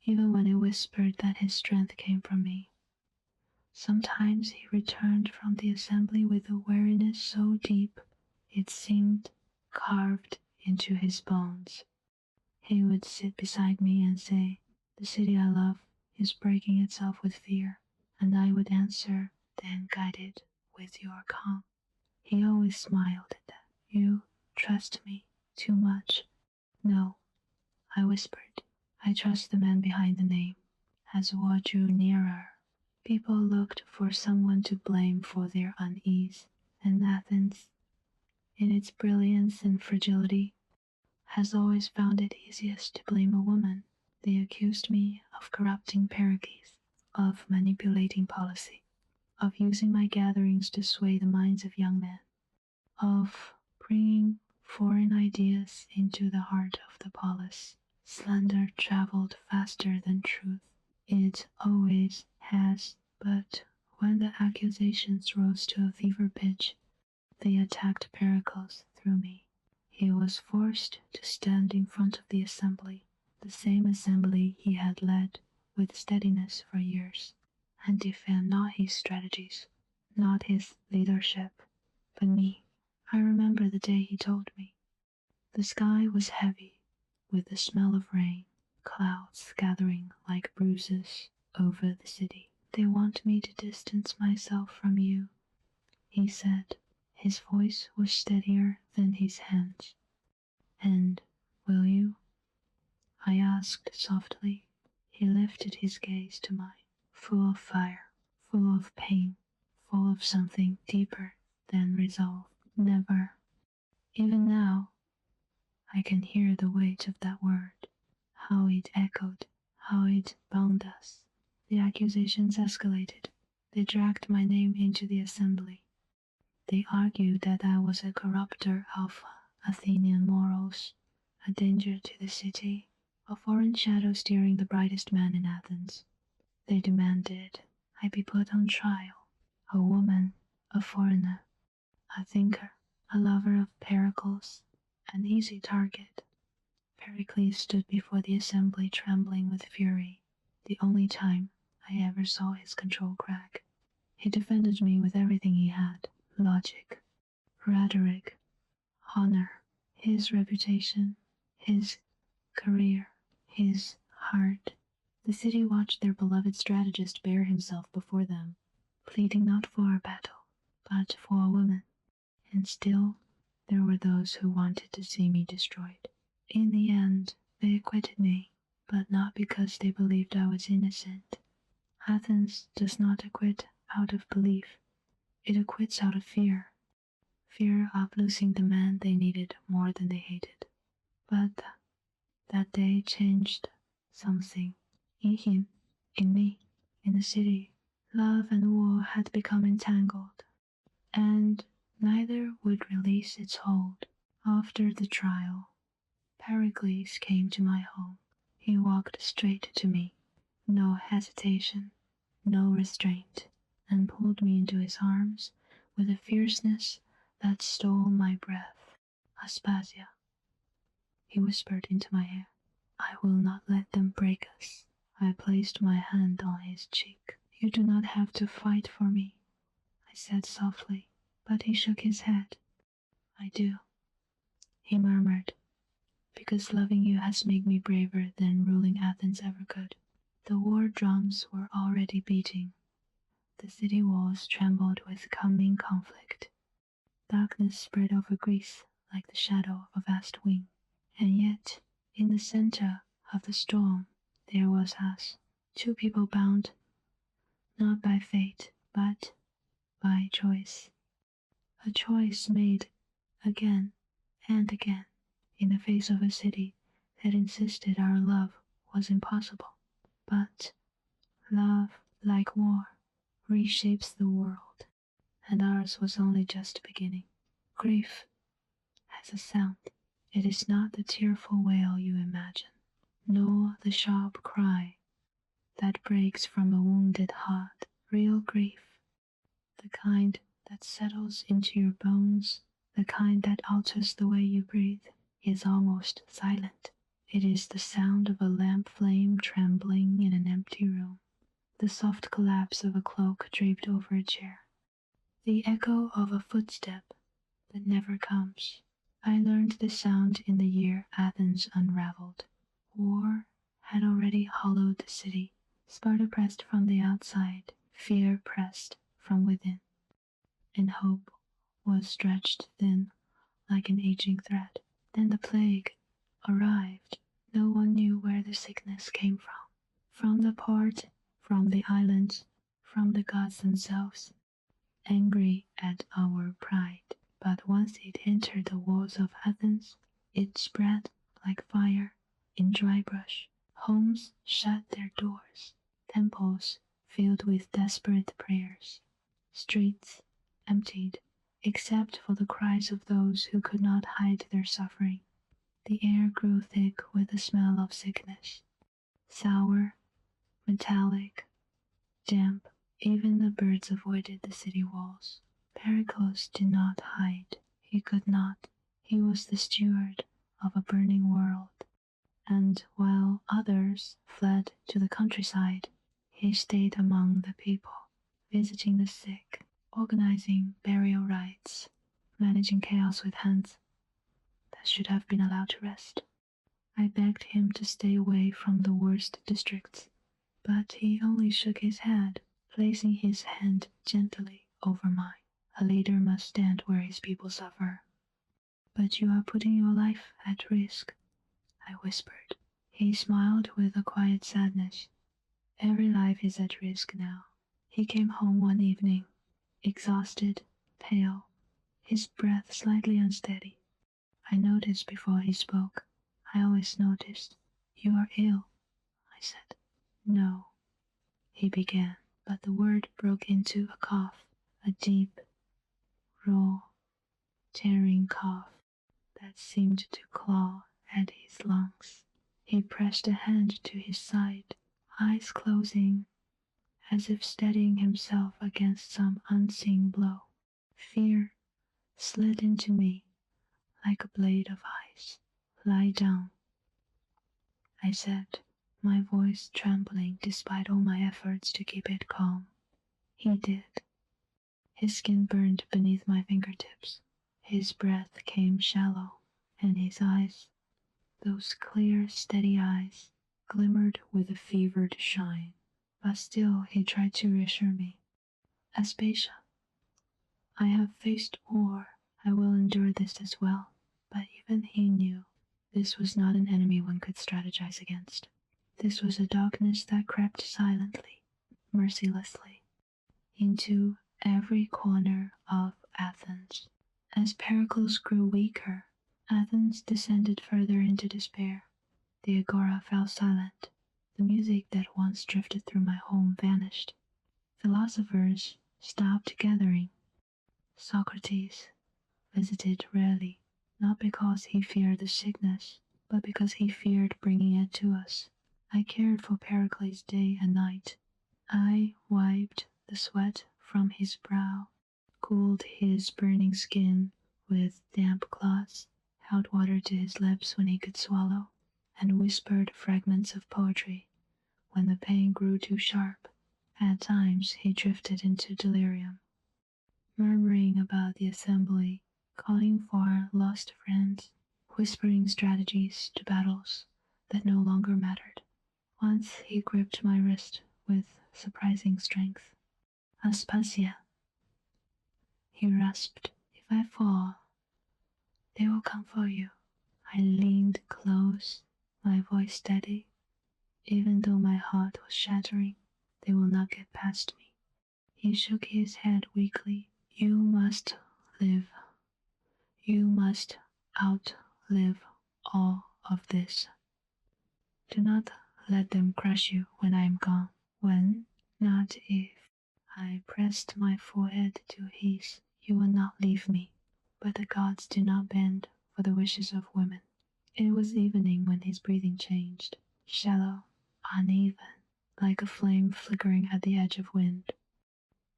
even when it whispered that his strength came from me. Sometimes he returned from the assembly with a weariness so deep it seemed carved into his bones. He would sit beside me and say, "The city I love is breaking itself with fear," and I would answer, "Then guide it with your calm." He always smiled at that. "You trust me too much." "No," I whispered. "I trust the man behind the name." As the war drew nearer, people looked for someone to blame for their unease, and Athens, in its brilliance and fragility, has always found it easiest to blame a woman. They accused me of corrupting Pericles, of manipulating policy, of using my gatherings to sway the minds of young men, of bringing foreign ideas into the heart of the polis. Slander traveled faster than truth. It always has, but when the accusations rose to a fever pitch, they attacked Pericles through me. He was forced to stand in front of the assembly, the same assembly he had led with steadiness for years, and defend not his strategies, not his leadership, but me. I remember the day he told me. The sky was heavy with the smell of rain, clouds gathering like bruises over the city. "They want me to distance myself from you," he said. His voice was steadier than his hands. And will you? I asked softly. He lifted his gaze to mine, full of fire, full of pain, full of something deeper than resolve. Never. Even now, I can hear the weight of that word, how it echoed, how it bound us. The accusations escalated. They dragged my name into the assembly. They argued that I was a corrupter of Athenian morals, a danger to the city, a foreign shadow steering the brightest man in Athens. They demanded I be put on trial, a woman, a foreigner, a thinker, a lover of Pericles, an easy target. Pericles stood before the assembly trembling with fury, the only time I ever saw his control crack. He defended me with everything he had, logic, rhetoric, honor, his reputation, his career, his heart. The city watched their beloved strategist bear himself before them, pleading not for a battle, but for a woman. And still, there were those who wanted to see me destroyed. In the end, they acquitted me, but not because they believed I was innocent. Athens does not acquit out of belief. It acquits out of fear. Fear of losing the man they needed more than they hated. But that day changed something. In him, in me, in the city. Love and war had become entangled, and neither would release its hold. After the trial, Pericles came to my home. He walked straight to me, no hesitation, no restraint, and pulled me into his arms with a fierceness that stole my breath. Aspasia, he whispered into my ear. I will not let them break us. I placed my hand on his cheek. You do not have to fight for me, I said softly, but he shook his head. I do, he murmured, because loving you has made me braver than ruling Athens ever could. The war drums were already beating. The city walls trembled with coming conflict. Darkness spread over Greece like the shadow of a vast wing. And yet, in the center of the storm, there was us, two people bound, not by fate, but by choice. A choice made again and again in the face of a city that insisted our love was impossible. But love, like war, reshapes the world, and ours was only just beginning. Grief has a sound. It is not the tearful wail you imagine, nor the sharp cry that breaks from a wounded heart. Real grief, the kind that settles into your bones, the kind that alters the way you breathe, is almost silent. It is the sound of a lamp flame trembling in an empty room, the soft collapse of a cloak draped over a chair, the echo of a footstep that never comes. I learned the sound in the year Athens unraveled. War had already hollowed the city. Sparta pressed from the outside, fear pressed from within, and hope was stretched thin like an aging thread. Then the plague arrived. No one knew where the sickness came from. From the port, from the islands, from the gods themselves, angry at our pride. But once it entered the walls of Athens, it spread like fire in dry brush. Homes shut their doors, temples filled with desperate prayers, streets emptied except for the cries of those who could not hide their suffering. The air grew thick with the smell of sickness, sour, metallic, damp. Even the birds avoided the city walls. Pericles did not hide. He could not. He was the steward of a burning world. And while others fled to the countryside, he stayed among the people, visiting the sick, organizing burial rites, managing chaos with hands that should have been allowed to rest. I begged him to stay away from the worst districts, but he only shook his head, placing his hand gently over mine. A leader must stand where his people suffer. But you are putting your life at risk, I whispered. He smiled with a quiet sadness. Every life is at risk now. He came home one evening, exhausted, pale, his breath slightly unsteady. I noticed before he spoke. I always noticed. You are ill, I said. No, he began, but the word broke into a cough, a deep, raw, tearing cough that seemed to claw at his lungs. He pressed a hand to his side, eyes closing, as if steadying himself against some unseen blow. Fear slid into me like a blade of ice. Lie down, I said, my voice trembling despite all my efforts to keep it calm. He did. His skin burned beneath my fingertips. His breath came shallow, and his eyes, those clear, steady eyes, glimmered with a fevered shine. But still he tried to reassure me. Aspasia, I have faced war. I will endure this as well. But even he knew this was not an enemy one could strategize against. This was a darkness that crept silently, mercilessly, into every corner of Athens. As Pericles grew weaker, Athens descended further into despair. The agora fell silent. The music that once drifted through my home vanished. Philosophers stopped gathering. Socrates visited rarely, not because he feared the sickness, but because he feared bringing it to us. I cared for Pericles day and night. I wiped the sweat from his brow, cooled his burning skin with damp cloths, held water to his lips when he could swallow, and whispered fragments of poetry when the pain grew too sharp. At times he drifted into delirium, murmuring about the assembly, calling for lost friends, whispering strategies to battles that no longer mattered. Once he gripped my wrist with surprising strength. Aspasia, he rasped, if I fall, they will come for you. I leaned close, my voice steady. Even though my heart was shattering, they will not get past me. He shook his head weakly. You must live. You must outlive all of this. Do not let them crush you when I am gone. When, not if. I pressed my forehead to his. You will not leave me. But the gods do not bend for the wishes of women. It was evening when his breathing changed, shallow, uneven, like a flame flickering at the edge of wind.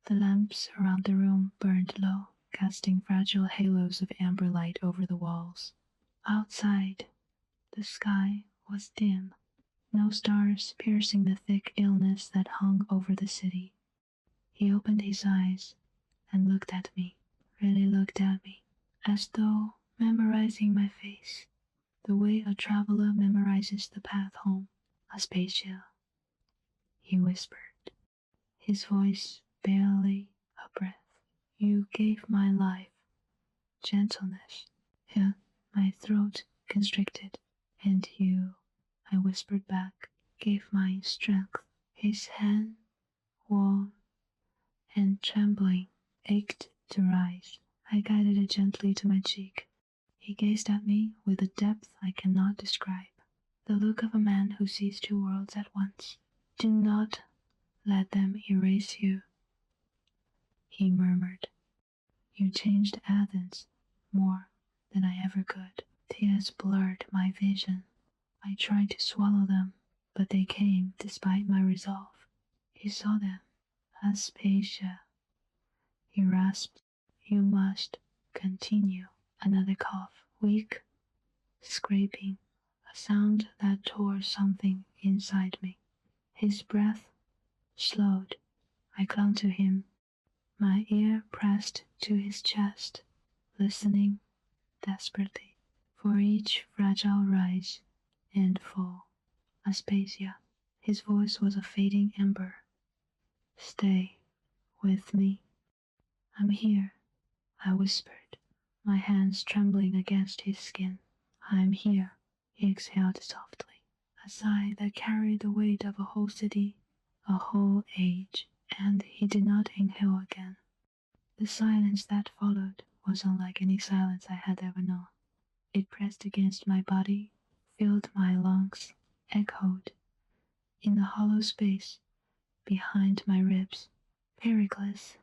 The lamps around the room burned low, casting fragile halos of amber light over the walls. Outside, the sky was dim, no stars piercing the thick illness that hung over the city. He opened his eyes and looked at me, really looked at me, as though memorizing my face, the way a traveler memorizes the path home. Aspasia, he whispered, his voice barely a breath. You gave my life gentleness. Yeah, my throat constricted. And you, I whispered back, gave mine strength. His hand, warm and trembling, ached to rise. I guided it gently to my cheek. He gazed at me with a depth I cannot describe, the look of a man who sees two worlds at once. Do not let them erase you, he murmured. You changed Athens more than I ever could. Tears blurred my vision. I tried to swallow them, but they came despite my resolve. He saw them. Aspasia, he rasped. You must continue. Another cough, weak, scraping, a sound that tore something inside me. His breath slowed. I clung to him, my ear pressed to his chest, listening desperately for each fragile rise and fall. Aspasia, his voice was a fading ember. Stay with me. I'm here, I whispered, my hands trembling against his skin. "I'm here," he exhaled softly, a sigh that carried the weight of a whole city, a whole age, and he did not inhale again. The silence that followed was unlike any silence I had ever known. It pressed against my body, filled my lungs, echoed in the hollow space behind my ribs. Pericles,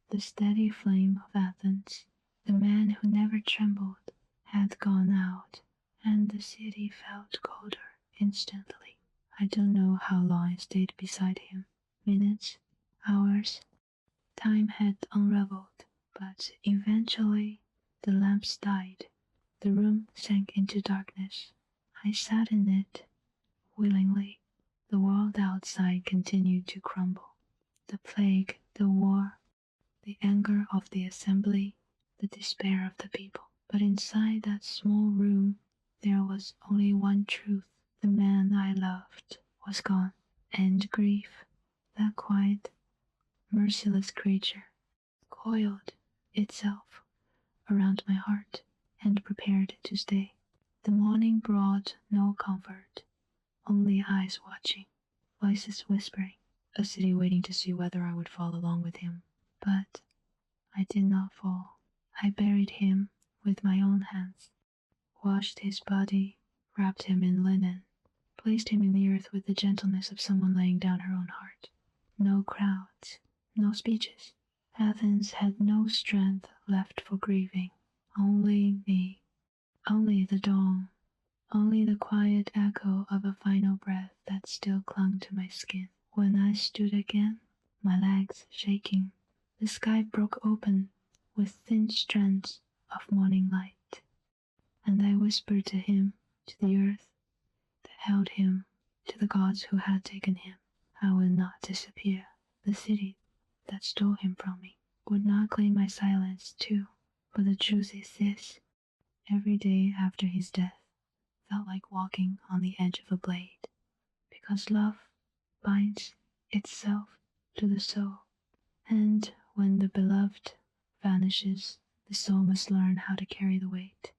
the steady flame of Athens, the man who never trembled, had gone out, and the city felt colder instantly. I don't know how long I stayed beside him. Minutes, hours. Time had unraveled, but eventually the lamps died. The room sank into darkness. I sat in it willingly. The world outside continued to crumble. The plague, the war, the anger of the assembly, the despair of the people. But inside that small room, there was only one truth. The man I loved was gone, and grief, that quiet, merciless creature, coiled itself around my heart and prepared to stay. The morning brought no comfort, only eyes watching, voices whispering, a city waiting to see whether I would fall along with him. But I did not fall. I buried him with my own hands, washed his body, wrapped him in linen, placed him in the earth with the gentleness of someone laying down her own heart. No crowds, no speeches. Athens had no strength left for grieving. Only me. Only the dawn. Only the quiet echo of a final breath that still clung to my skin. When I stood again, my legs shaking, the sky broke open with thin strands of morning light. And I whispered to him, to the earth that held him, to the gods who had taken him, I will not disappear. The city that stole him from me would not claim my silence too. But the truth is this: every day after his death felt like walking on the edge of a blade, because love binds itself to the soul, and when the beloved vanishes, the soul must learn how to carry the weight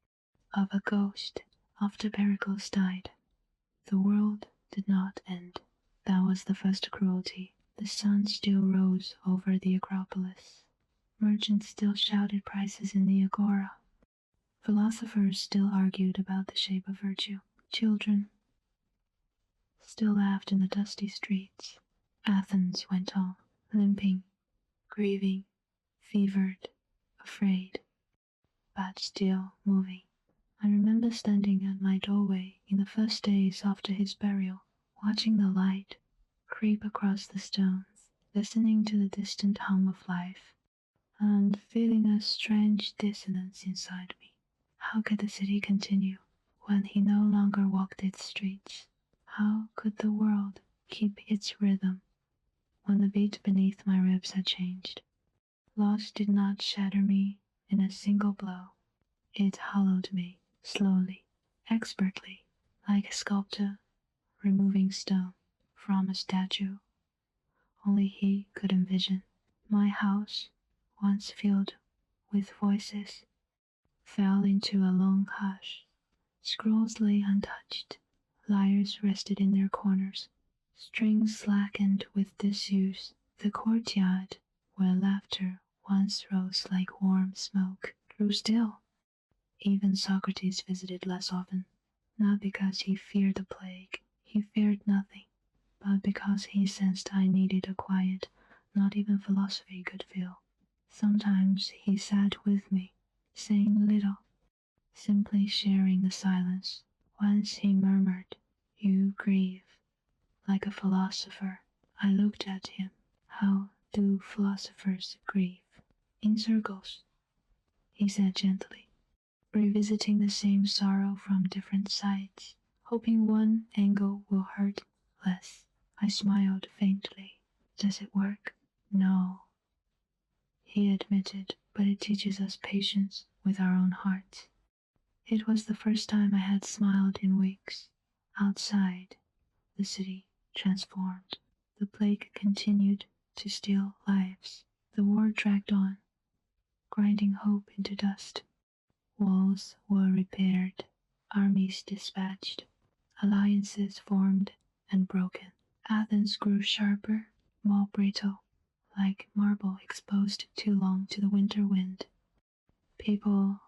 of a ghost. After Pericles died, the world did not end. That was the first cruelty. The sun still rose over the Acropolis. Merchants still shouted prices in the agora. Philosophers still argued about the shape of virtue. Children still laughed in the dusty streets. Athens went on, limping, grieving, fevered, afraid, but still moving. I remember standing at my doorway in the first days after his burial, watching the light creep across the stones, listening to the distant hum of life, and feeling a strange dissonance inside me. How could the city continue when he no longer walked its streets? How could the world keep its rhythm when the beat beneath my ribs had changed? Loss did not shatter me in a single blow. It hollowed me, slowly, expertly, like a sculptor removing stone from a statue only he could envision. My house, once filled with voices, fell into a long hush. Scrolls lay untouched, lyres rested in their corners, strings slackened with disuse. The courtyard, where laughter once rose like warm smoke, grew still. Even Socrates visited less often, not because he feared the plague, he feared nothing, but because he sensed I needed a quiet not even philosophy could fill. Sometimes he sat with me, saying little, simply sharing the silence. Once he murmured, "You grieve like a philosopher." I looked at him. How do philosophers grieve? In circles, he said gently, revisiting the same sorrow from different sides, hoping one angle will hurt less. I smiled faintly. Does it work? No, he admitted, but it teaches us patience with our own hearts. It was the first time I had smiled in weeks. Outside, the city transformed. The plague continued to steal lives. The war dragged on, grinding hope into dust. Walls were repaired, armies dispatched, alliances formed and broken. Athens grew sharper, more brittle, like marble exposed too long to the winter wind. People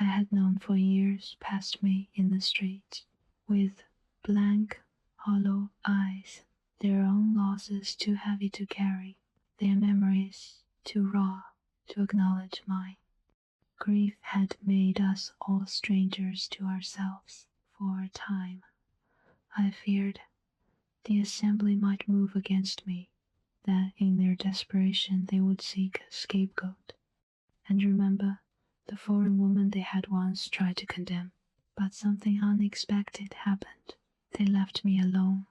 I had known for years passed me in the street, with blank, hollow eyes, their own losses too heavy to carry, their memories too raw to acknowledge mine. Grief had made us all strangers to ourselves for a time. I feared the assembly might move against me, that in their desperation they would seek a scapegoat, and remember the foreign woman they had once tried to condemn. But something unexpected happened. They left me alone.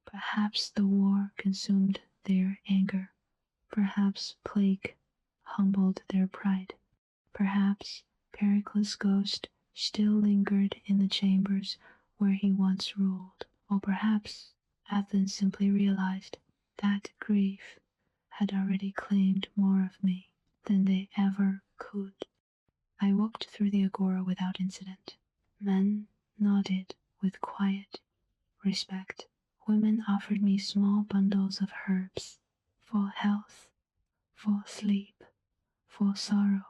Perhaps the war consumed their anger. Perhaps plague humbled their pride. Perhaps Pericles' ghost still lingered in the chambers where he once ruled. Or perhaps Athens simply realized that grief had already claimed more of me than they ever could. I walked through the agora without incident. Men nodded with quiet respect. Women offered me small bundles of herbs for health, for sleep, for sorrow.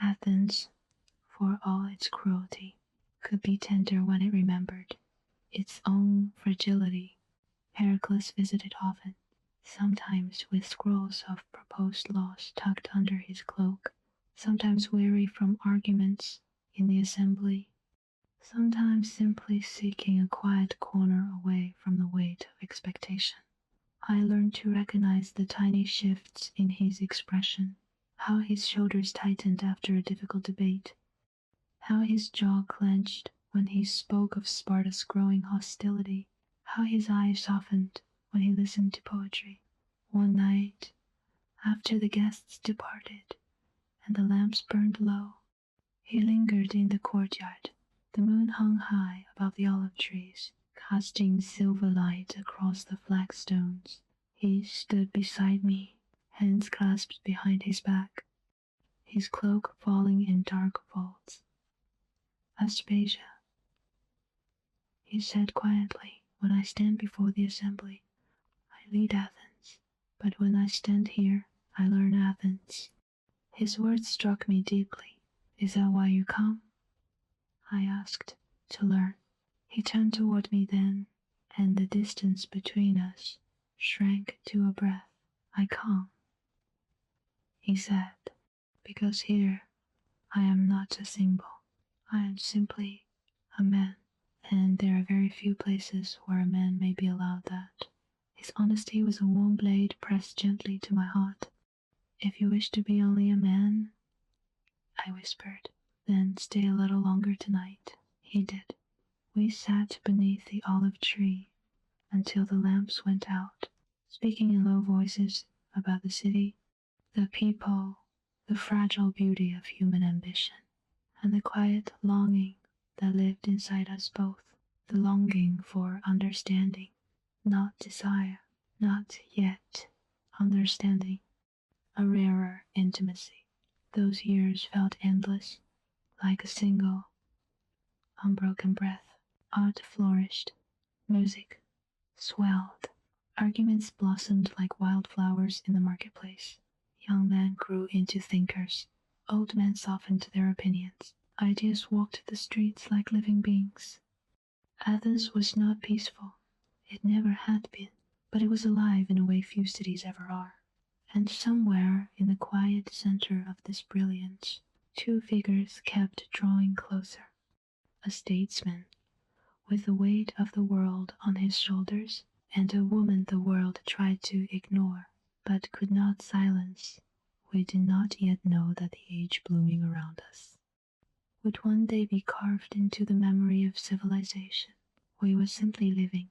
Athens, for all its cruelty, could be tender when it remembered its own fragility. Pericles visited often, sometimes with scrolls of proposed laws tucked under his cloak, sometimes weary from arguments in the assembly, sometimes simply seeking a quiet corner away from the weight of expectation. I learned to recognize the tiny shifts in his expression, how his shoulders tightened after a difficult debate, how his jaw clenched when he spoke of Sparta's growing hostility, how his eyes softened when he listened to poetry. One night, after the guests departed and the lamps burned low, he lingered in the courtyard. The moon hung high above the olive trees, casting silver light across the flagstones. He stood beside me, hands clasped behind his back, his cloak falling in dark folds. Aspasia, he said quietly, when I stand before the assembly, I lead Athens, but when I stand here, I learn Athens. His words struck me deeply. Is that why you come? I asked. To learn. He turned toward me then, and the distance between us shrank to a breath. I come, he said, because here I am not a symbol. I am simply a man, and there are very few places where a man may be allowed that. His honesty was a warm blade pressed gently to my heart. If you wish to be only a man, I whispered, then stay a little longer tonight. He did. We sat beneath the olive tree until the lamps went out, speaking in low voices about the city, the people, the fragile beauty of human ambition, and the quiet longing that lived inside us both, the longing for understanding, not desire, not yet understanding, a rarer intimacy. Those years felt endless, like a single, unbroken breath. Art flourished, music swelled, arguments blossomed like wildflowers in the marketplace. Young men grew into thinkers, old men softened their opinions. Ideas walked the streets like living beings. Athens was not peaceful. It never had been, but it was alive in a way few cities ever are. And somewhere in the quiet center of this brilliance, two figures kept drawing closer. A statesman, with the weight of the world on his shoulders, and a woman the world tried to ignore, but could not silence. We did not yet know that the age blooming around us would one day be carved into the memory of civilization. We were simply living,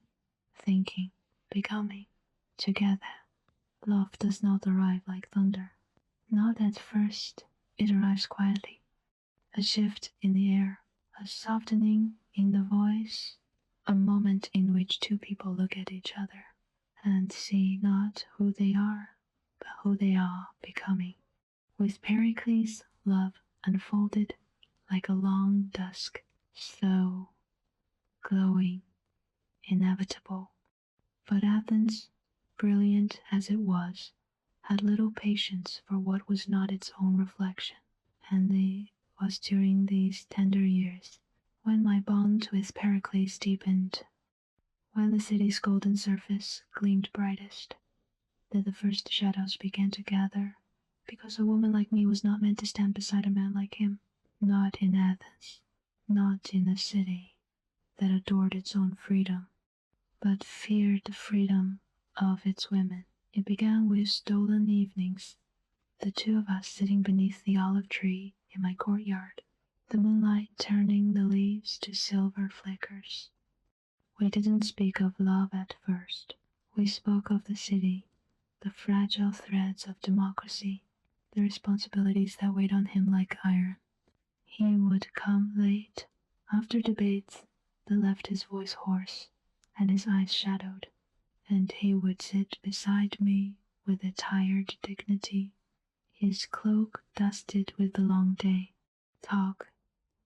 thinking, becoming, together. Love does not arrive like thunder. Not at first, it arrives quietly. A shift in the air, a softening in the voice, a moment in which two people look at each other and see not who they are, but who they are becoming. With Pericles, love unfolded like a long dusk, so glowing, inevitable. But Athens, brilliant as it was, had little patience for what was not its own reflection, and it was during these tender years, when my bond with Pericles deepened, when the city's golden surface gleamed brightest, that the first shadows began to gather, because a woman like me was not meant to stand beside a man like him, not in Athens, not in a city that adored its own freedom, but feared the freedom of its women. It began with stolen evenings, the two of us sitting beneath the olive tree in my courtyard, the moonlight turning the leaves to silver flickers. We didn't speak of love at first. We spoke of the city, the fragile threads of democracy, the responsibilities that weighed on him like iron. He would come late, after debates that left his voice hoarse and his eyes shadowed, and he would sit beside me with a tired dignity, his cloak dusted with the long day. Talk,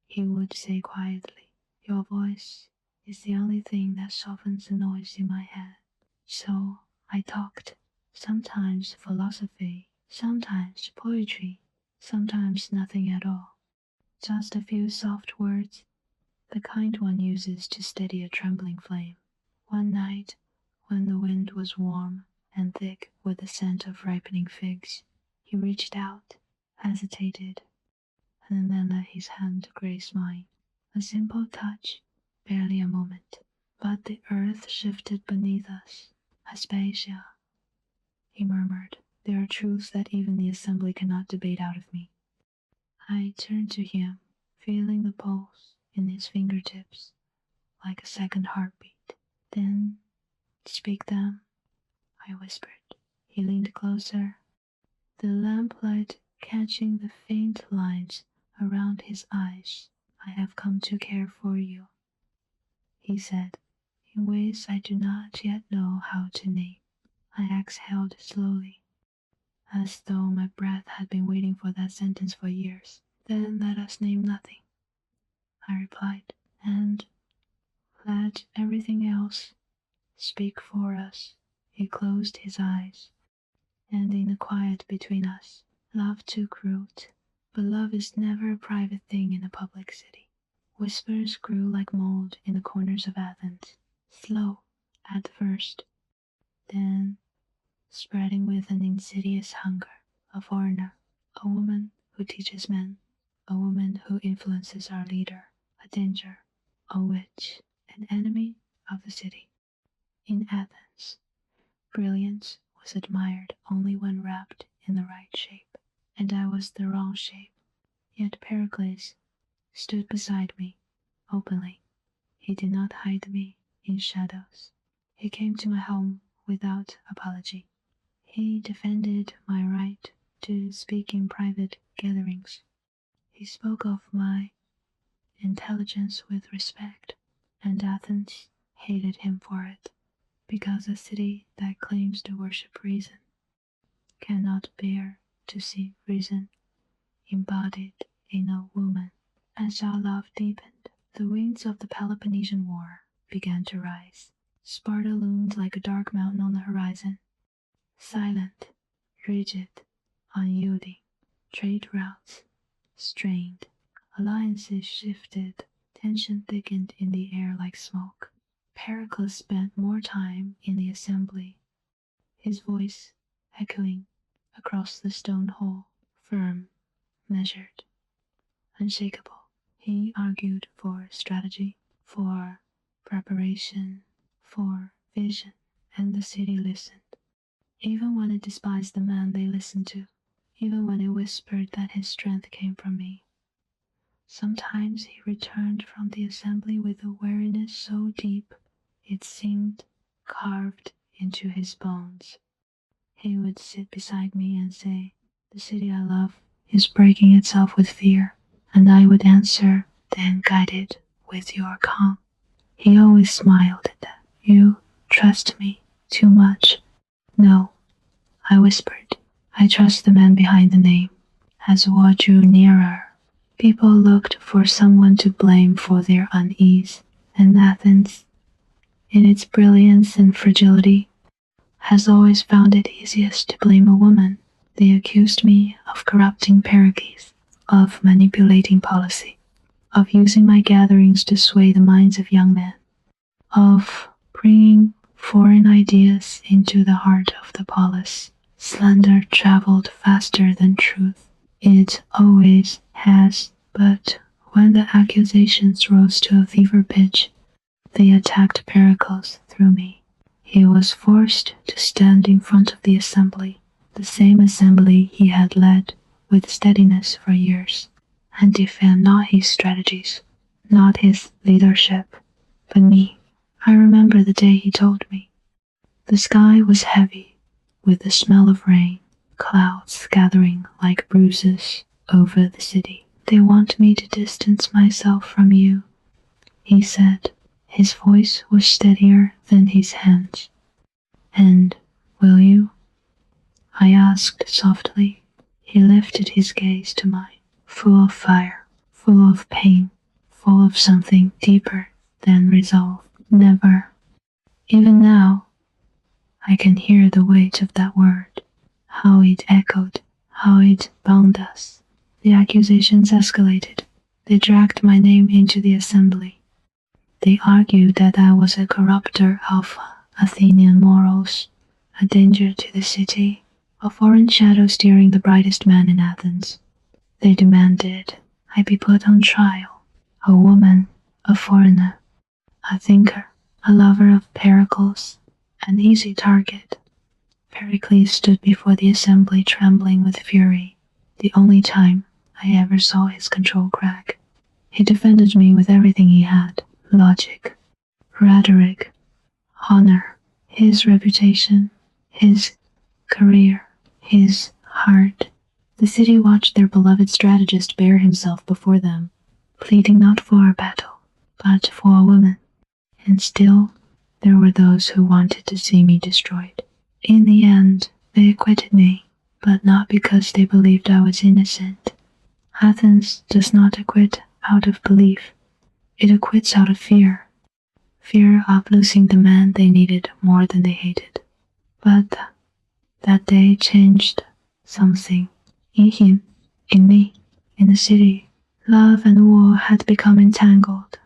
he would say quietly. Your voice is the only thing that softens the noise in my head. So I talked, sometimes philosophy, sometimes poetry, sometimes nothing at all. Just a few soft words, the kind one uses to steady a trembling flame. One night, when the wind was warm and thick with the scent of ripening figs, he reached out, hesitated, and then let his hand grace mine. A simple touch, barely a moment, but the earth shifted beneath us. Aspasia, he murmured. There are truths that even the assembly cannot debate out of me. I turned to him, feeling the pulse in his fingertips, like a second heartbeat. Then, speak them, I whispered. He leaned closer, the lamplight catching the faint lines around his eyes. I have come to care for you, he said, in ways I do not yet know how to name. I exhaled slowly, as though my breath had been waiting for that sentence for years. Then let us name nothing, I replied, and let everything else speak for us. He closed his eyes, and in the quiet between us, love took root. But love is never a private thing in a public city. Whispers grew like mold in the corners of Athens, slow at first, then spreading with an insidious hunger. A foreigner, a woman who teaches men, a woman who influences our leader, a danger, a witch, an enemy of the city. In Athens, brilliance was admired only when wrapped in the right shape, and I was the wrong shape. Yet Pericles stood beside me, openly. He did not hide me in shadows. He came to my home without apology. He defended my right to speak in private gatherings. He spoke of my intelligence with respect, and Athens hated him for it, because a city that claims to worship reason cannot bear to see reason embodied in a woman. As our love deepened, the winds of the Peloponnesian War began to rise. Sparta loomed like a dark mountain on the horizon, silent, rigid, unyielding. Trade routes strained, alliances shifted, tension thickened in the air like smoke. Pericles spent more time in the assembly, his voice echoing across the stone hall, firm, measured, unshakable. He argued for strategy, for preparation, for vision, and the city listened. Even when it despised the man they listened to, even when it whispered that his strength came from me. Sometimes he returned from the assembly with a weariness so deep it seemed carved into his bones. He would sit beside me and say, "The city I love is breaking itself with fear," and I would answer, "Then guide it with your calm." He always smiled at that. "You trust me too much." "No," I whispered. "I trust the man behind the name." As war drew nearer, People looked for someone to blame for their unease, and Athens, in its brilliance and fragility, has always found it easiest to blame a woman. They accused me of corrupting Pericles, of manipulating policy, of using my gatherings to sway the minds of young men, of bringing foreign ideas into the heart of the polis. Slander traveled faster than truth. It always has, but when the accusations rose to a fever pitch, they attacked Pericles through me. He was forced to stand in front of the assembly, the same assembly he had led with steadiness for years, and defend not his strategies, not his leadership, but me. I remember the day he told me. The sky was heavy with the smell of rain, clouds gathering like bruises over the city. They want me to distance myself from you, he said. His voice was steadier than his hands. And will you? I asked softly. He lifted his gaze to mine, full of fire, full of pain, full of something deeper than resolve. Never. Even now, I can hear the weight of that word, how it echoed, how it bound us. The accusations escalated. They dragged my name into the assembly. They argued that I was a corrupter of Athenian morals, a danger to the city, a foreign shadow steering the brightest man in Athens. They demanded I be put on trial, a woman, a foreigner, a thinker, a lover of Pericles, an easy target. Pericles stood before the assembly trembling with fury, the only time I ever saw his control crack. He defended me with everything he had, logic, rhetoric, honor, his reputation, his career, his heart. The city watched their beloved strategist bear himself before them, pleading not for a battle, but for a woman. And still, there were those who wanted to see me destroyed. In the end, they acquitted me, but not because they believed I was innocent. Athens does not acquit out of belief. It acquits out of fear. Fear of losing the man they needed more than they hated. But that day changed something. In him, in me, in the city, love and war had become entangled,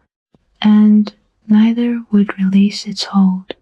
and neither would release its hold.